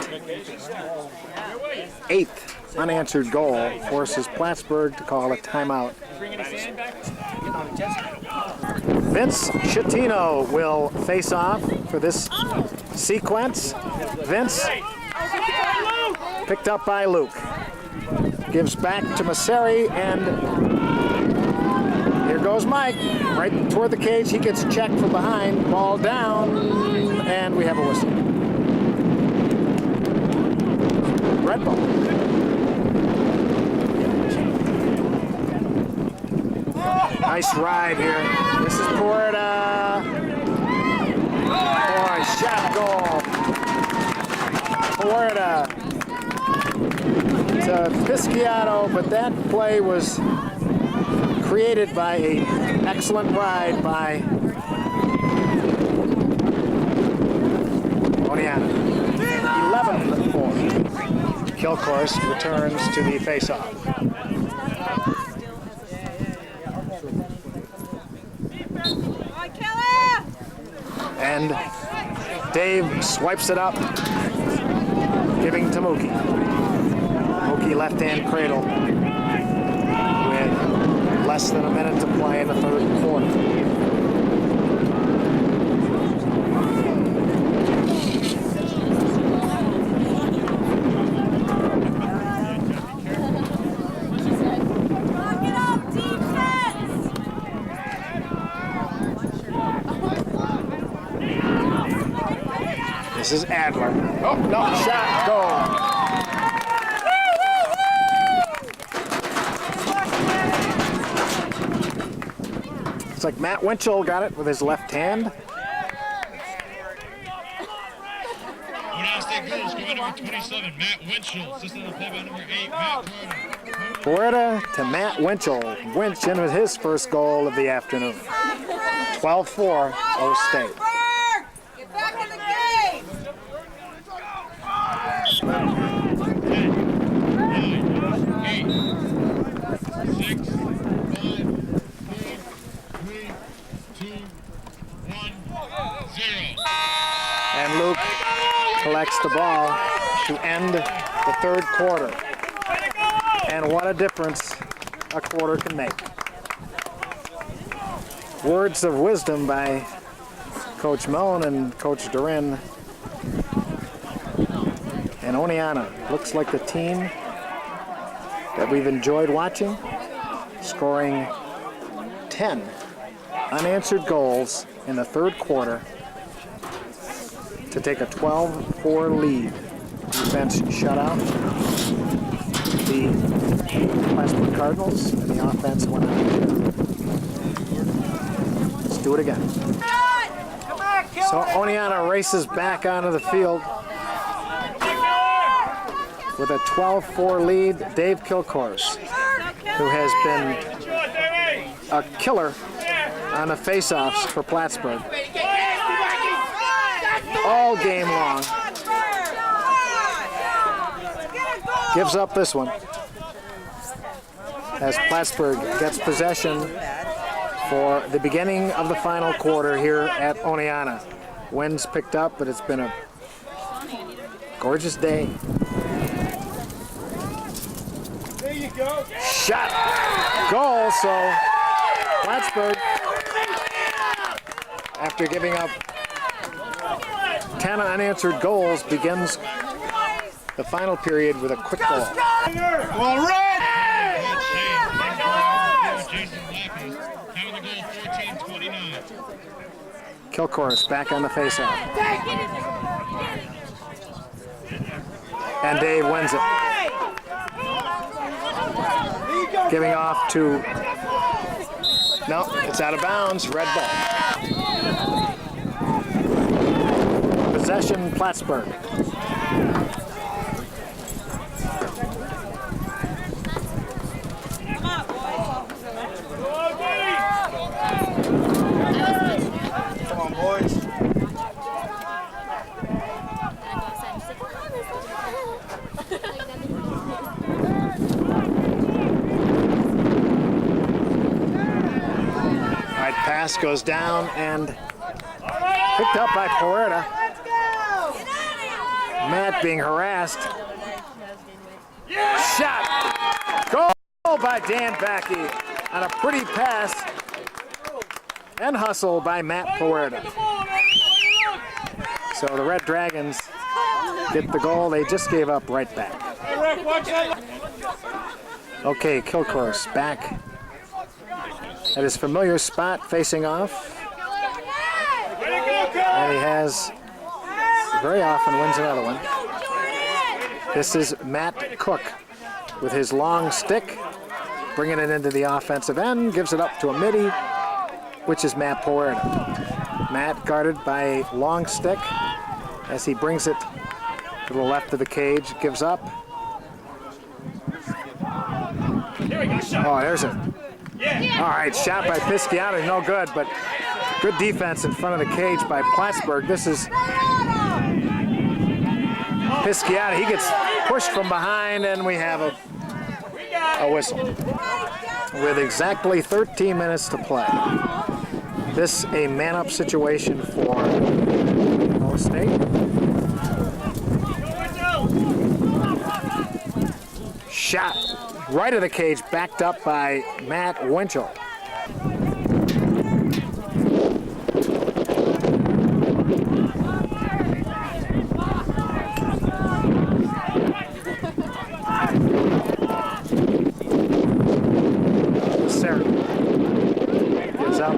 8th unanswered goal forces Plattsburgh to call a timeout. Vince Schettino will face off for this sequence. Vince picked up by Luke. Gives back to Masseri, and Here goes Mike, right toward the cage. He gets checked from behind. Ball down, and we have a whistle. Red ball. Nice ride here. This is Puerta. Boy, shot goal. Puerta to Pisciato, but that play was created by an excellent ride by Oneonta. 11-4. Kilcourse returns to the faceoff. And Dave swipes it up, giving to Mookie. Mookie left-hand cradle with less than a minute to play in the third quarter. This is Adler. Oh, no, shot, goal. It's like Matt Winchell got it with his left hand. Oneonta State goals go number 27, Matt Winchell. Assistant on the play by number 8, Matt Puerta. Puerta to Matt Winchell. Winch in with his first goal of the afternoon. 12-4, O State. Get back in the game! 10, 9, 8, 6, 5, 4, 3, 2, 1, 0. And Luke collects the ball to end the third quarter. And what a difference a quarter can make. Words of wisdom by Coach Moan and Coach Durin. And Oneonta looks like the team that we've enjoyed watching, scoring 10 unanswered goals in the third quarter to take a 12-4 lead. Defense shutout the Plattsburgh Cardinals, and the offense went out. Let's do it again. So Oneonta races back onto the field with a 12-4 lead. Dave Kilcourse, who has been a killer on the face-offs for Plattsburgh all game long, gives up this one as Plattsburgh gets possession for the beginning of the final quarter here at Oneonta. Winds picked up, but it's been a gorgeous day. There you go. Shot, goal, so Plattsburgh, after giving up 10 unanswered goals, begins the final period with a quick goal. Well, red! Kilcourse back on the faceoff. And Dave wins it. Giving off to, no, it's out of bounds, red ball. Possession, Plattsburgh. Come on, boys. Right, pass goes down and picked up by Puerta. Matt being harassed. Shot! Goal by Dan Backey on a pretty pass and hustle by Matt Puerta. So the Red Dragons get the goal they just gave up right back. Okay, Kilcourse back at his familiar spot facing off. And he has, very often wins another one. This is Matt Cook with his long stick, bringing it into the offensive end, gives it up to a midi, which is Matt Puerta. Matt guarded by a long stick as he brings it to the left of the cage, gives up. Oh, there's it. All right, shot by Pisciato, no good, but good defense in front of the cage by Plattsburgh. This is Pisciato. He gets pushed from behind, and we have a whistle with exactly 13 minutes to play. This a man-up situation for Ohio State. Shot right of the cage, backed up by Matt Winchell. Sarah gives up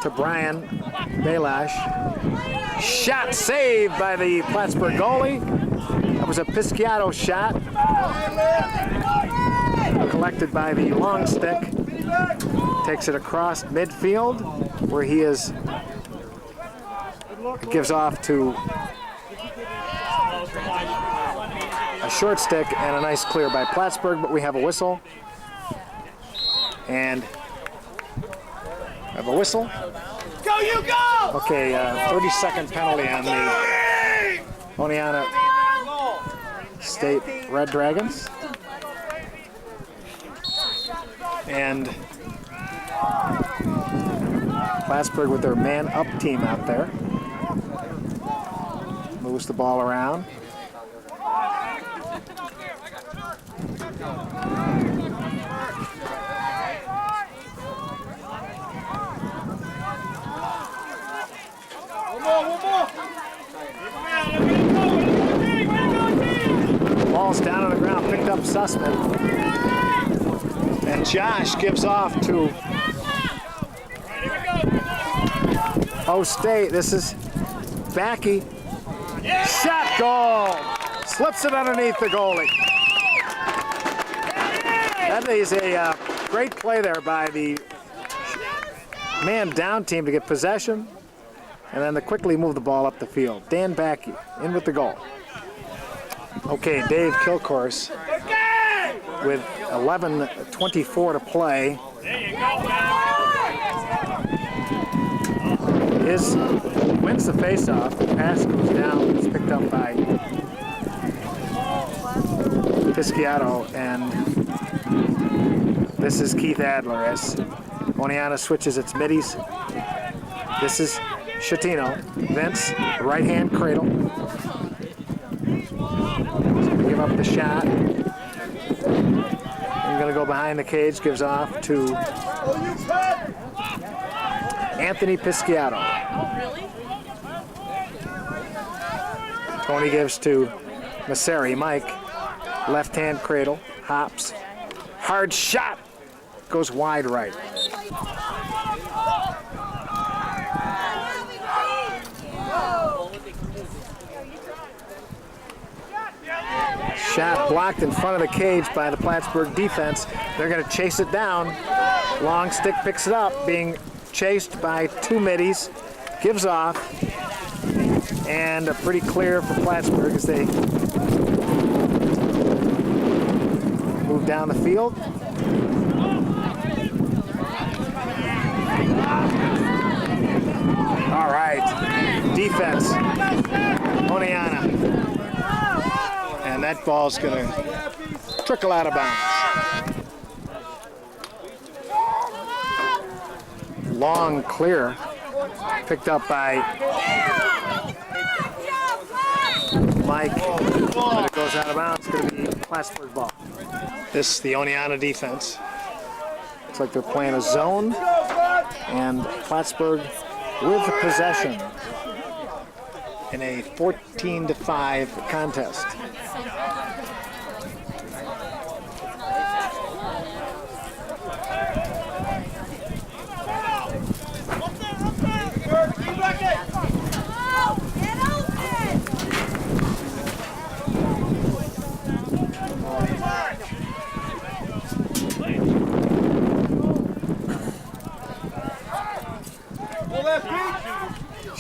to Brian Belash. Shot saved by the Plattsburgh goalie. That was a Pisciato shot. Collected by the long stick. Takes it across midfield where he is. It gives off to a short stick and a nice clear by Plattsburgh, but we have a whistle. And have a whistle. Go, you go! Okay, 30-second penalty on the Oneonta State Red Dragons. And Plattsburgh with their man-up team out there. Moves the ball around. Ball's down on the ground, picked up Sussman. And Josh gives off to Ohio State. This is Backey. Shot goal! Slips it underneath the goalie. That is a great play there by the man down team to get possession and then to quickly move the ball up the field. Dan Backey in with the goal. Okay, Dave Kilcourse with 11:24 to play. Wins the faceoff. The pass goes down. It's picked up by Pisciato, and this is Keith Adler as Oneonta switches its middies. This is Schettino. Vince, right-hand cradle. Give up the shot. I'm going to go behind the cage, gives off to Anthony Pisciato. Tony gives to Masseri. Mike, left-hand cradle, hops. Hard shot, goes wide right. Shot blocked in front of the cage by the Plattsburgh defense. They're going to chase it down. Long stick picks it up, being chased by two middies. Gives off. And a pretty clear for Plattsburgh as they move down the field. All right. Defense. Oneonta. And that ball's going to trickle out of bounds. Long clear, picked up by Mike. When it goes out of bounds, it's going to be Plattsburgh ball. This is the Oneonta defense. Looks like they're playing a zone, and Plattsburgh with possession in a 14-5 contest.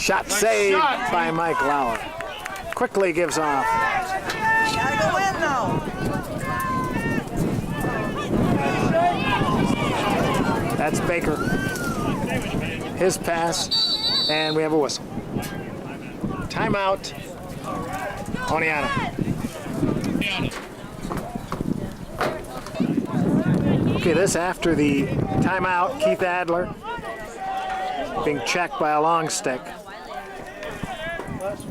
Shot saved by Mike Lauer. Quickly gives off. Gotta go in though. That's Baker. His pass, and we have a whistle. Timeout. Oneonta. Okay, this after the timeout. Keith Adler being checked by a long stick.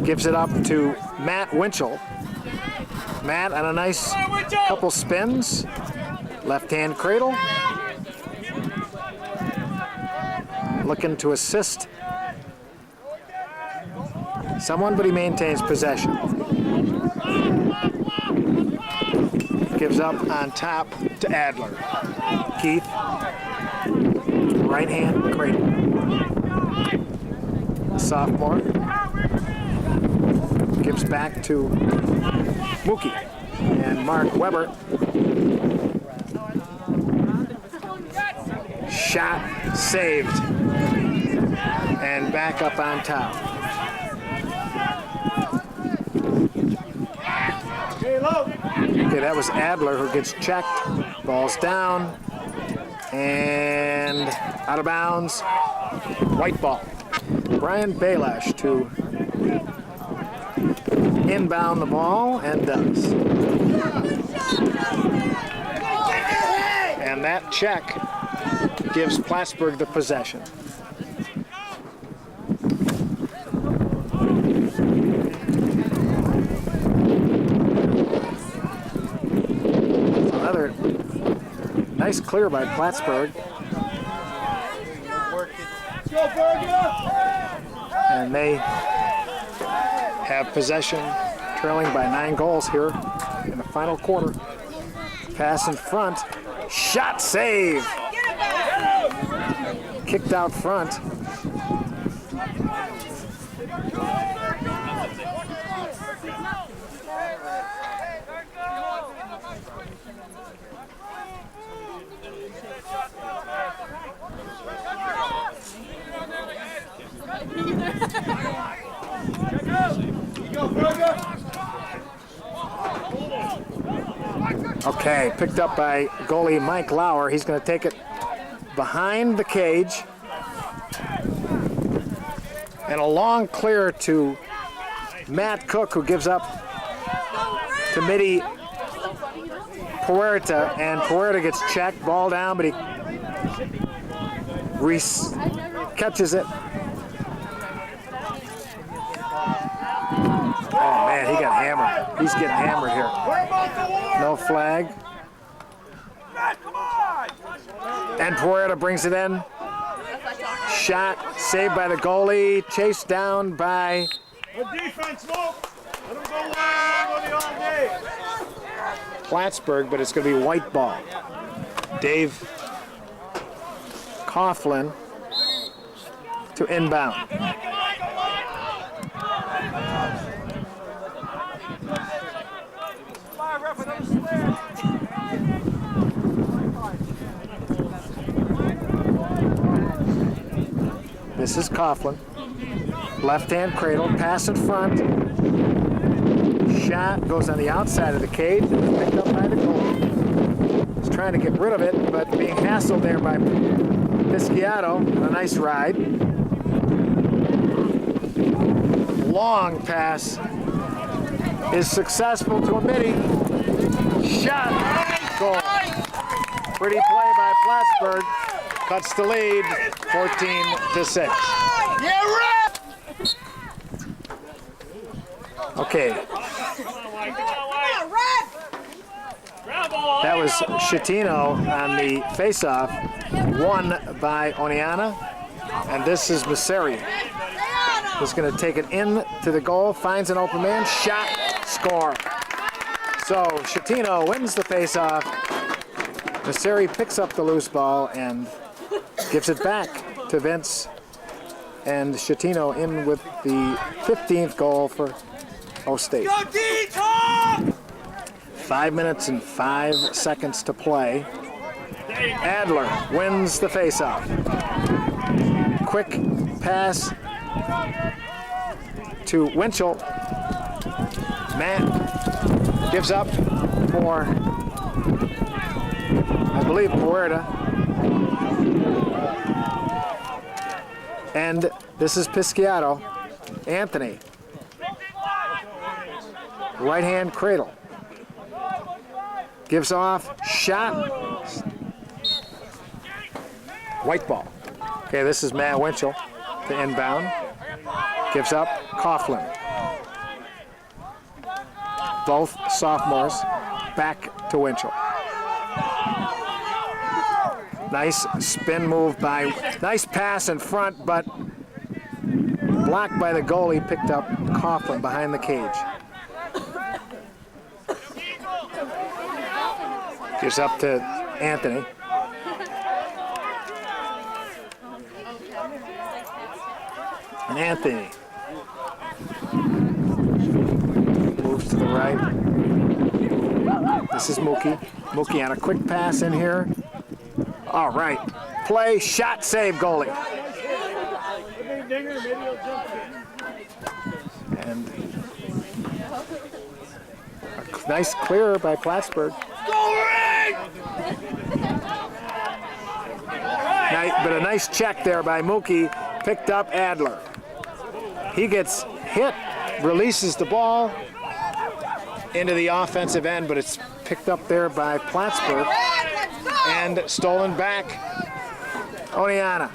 Gives it up to Matt Winchell. Matt on a nice couple spins. Left-hand cradle. Looking to assist someone, but he maintains possession. Gives up on top to Adler. Keith, right hand cradle. Sophomore. Gives back to Mookie. And Mark Weber. Shot saved. And back up on top. Okay, that was Adler who gets checked. Ball's down. And out of bounds. White ball. Brian Balash to inbound the ball, and does. And that check gives Plattsburgh the possession. Another nice clear by Plattsburgh. And they have possession, trailing by 9 goals here in the final quarter. Pass in front, shot save. Kicked out front. Okay, picked up by goalie Mike Lauer. He's going to take it behind the cage. And a long clear to Matt Cook, who gives up to Mitty Puerta. And Puerta gets checked, ball down, but he catches it. Oh man, he got hammered. He's getting hammered here. No flag. And Puerta brings it in. Shot saved by the goalie. Chased down by Plattsburgh, but it's going to be white ball. Dave Coughlin to inbound. This is Coughlin. Left-hand cradle, pass in front. Shot goes on the outside of the cage and is picked up by the goalie. He's trying to get rid of it, but being hassled there by Pisciato. A nice ride. Long pass is successful to a Mitty. Shot, goal. Pretty play by Plattsburgh. Cuts the lead, 14-6. Okay. That was Schettino on the face-off, won by Oneonta. And this is Messeri. He's going to take it in to the goal, finds an open man, shot, score. So Schettino wins the face-off. Messeri picks up the loose ball and gives it back to Vince. And Schettino in with the 15th goal for O-State. 5 minutes and 5 seconds to play. Adler wins the faceoff. Quick pass to Winchell. Matt gives up for, I believe, Puerta. And this is Pisciato. Anthony. Right hand cradle. Gives off, shot. White ball. Okay, this is Matt Winchell to inbound. Gives up, Coughlin. Both sophomores back to Winchell. Nice spin move by, nice pass in front, but blocked by the goalie, picked up Coughlin behind the cage. Gives up to Anthony. And Anthony moves to the right. This is Mookie. Mookie on a quick pass in here. All right. Play, shot, save, goalie. And a nice clear by Plattsburgh. But a nice check there by Mookie. Picked up Adler. He gets hit, releases the ball into the offensive end, but it's picked up there by Plattsburgh and stolen back. Oneonta.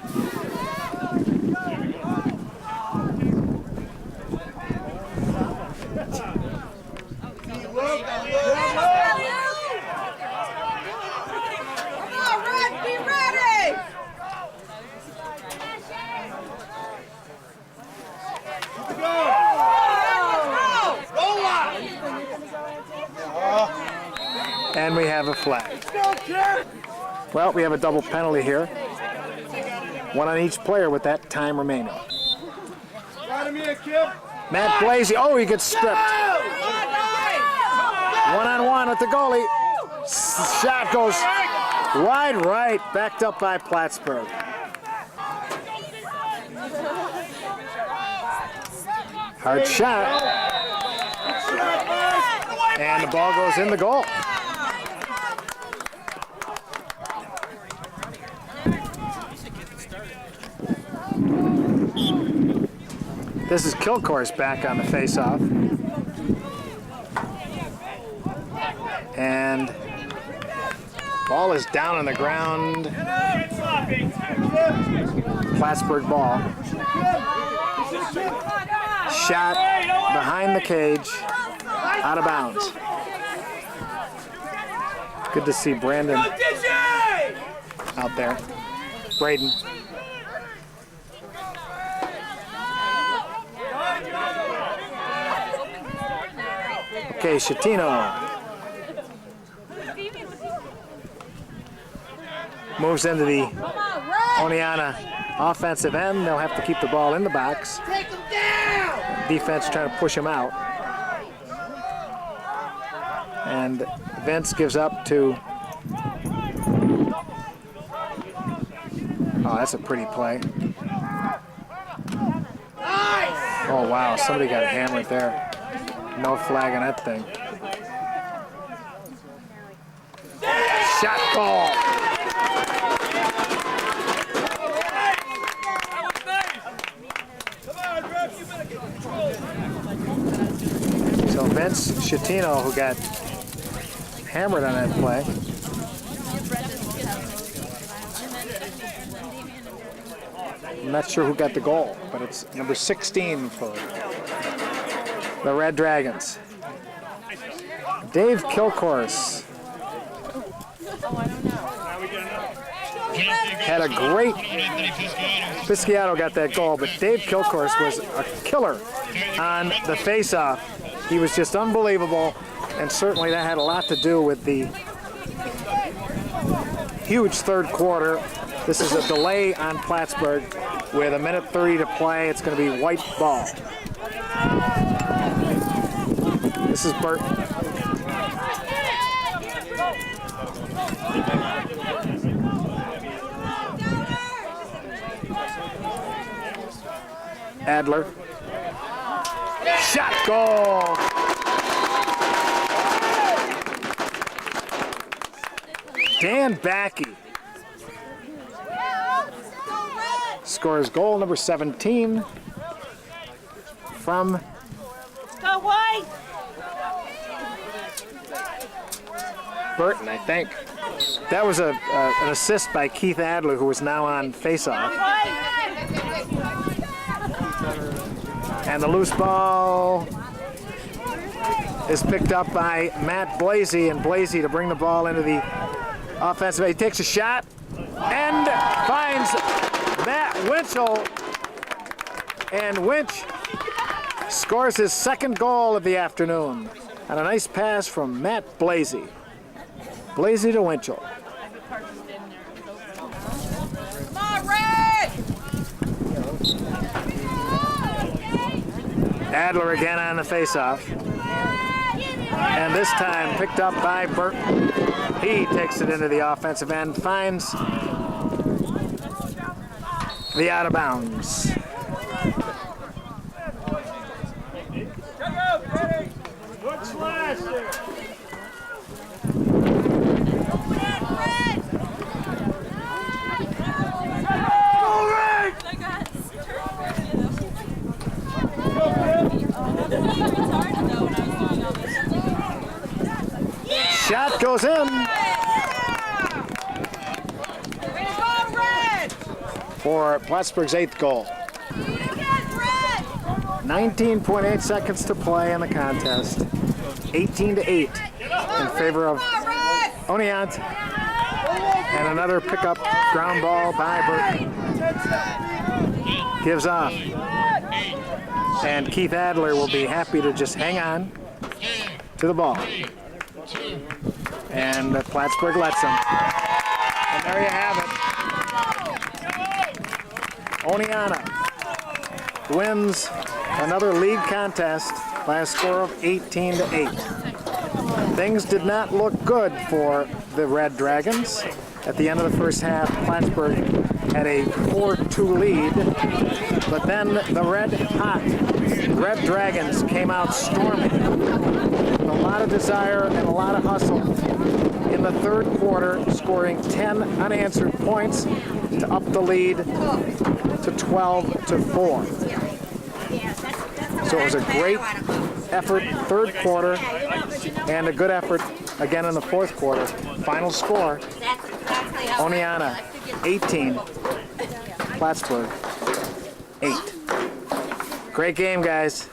And we have a flag. Well, we have a double penalty here. One on each player with that time remaining. Matt Blasey, oh, he gets stripped. One-on-one with the goalie. Shot goes wide right, backed up by Plattsburgh. Hard shot. And the ball goes in the goal. This is Kilcourse back on the face-off. And ball is down on the ground. Plattsburgh ball. Shot behind the cage, out of bounds. Good to see Brandon out there. Braden. Okay, Schettino moves into the Oneonta offensive end. They'll have to keep the ball in the box. Defense trying to him out. And Vince gives up to, oh, that's a pretty play. Oh, wow, somebody got hammered there. No flag on that thing. Shot ball. So Vince Schettino, who got hammered on that play. I'm not sure who got the goal, but it's number 16 for the Red Dragons. Dave Kilcourse had a great, Pisciato got that goal, but Dave Kilcourse was a killer on the face-off. He was just unbelievable, and certainly that had a lot to do with the huge third quarter. This is a delay on Plattsburgh with 1:30 to play. It's going to be white ball. This is Burton. Adler. Shot, goal. Dan Backey scores goal number 17 from Go White! Burton, I think. That was an assist by Keith Adler, who is now on faceoff. And the loose ball is picked up by Matt Blasey, and Blasey to bring the ball into the offensive. He takes a shot and finds Matt Winchell, and Winch scores his second goal of the afternoon on a nice pass from Matt Blasey. Blasey to Winchell. Come on, Red! Adler again on the faceoff. And this time picked up by Burton. He takes it into the offensive end, finds the out of bounds. Shot goes in for Plattsburgh's 8th goal. 19.8 seconds to play in the contest. 18-8 in favor of Oneonta. And another pickup ground ball by Burton. Gives off. And Keith Adler will be happy to just hang on to the ball. And Plattsburgh lets him. And there you have it. Oneonta wins another league contest by a score of 18-8. Things did not look good for the Red Dragons. At the end of the first half, Plattsburgh had a 4-2 lead, but then the Red Dragons came out storming with a lot of desire and a lot of hustle in the third quarter, scoring 10 unanswered points to up the lead to 12-4. So it was a great effort third quarter and a good effort again in the fourth quarter. Final score, Oneonta 18, Plattsburgh 8. Great game, guys.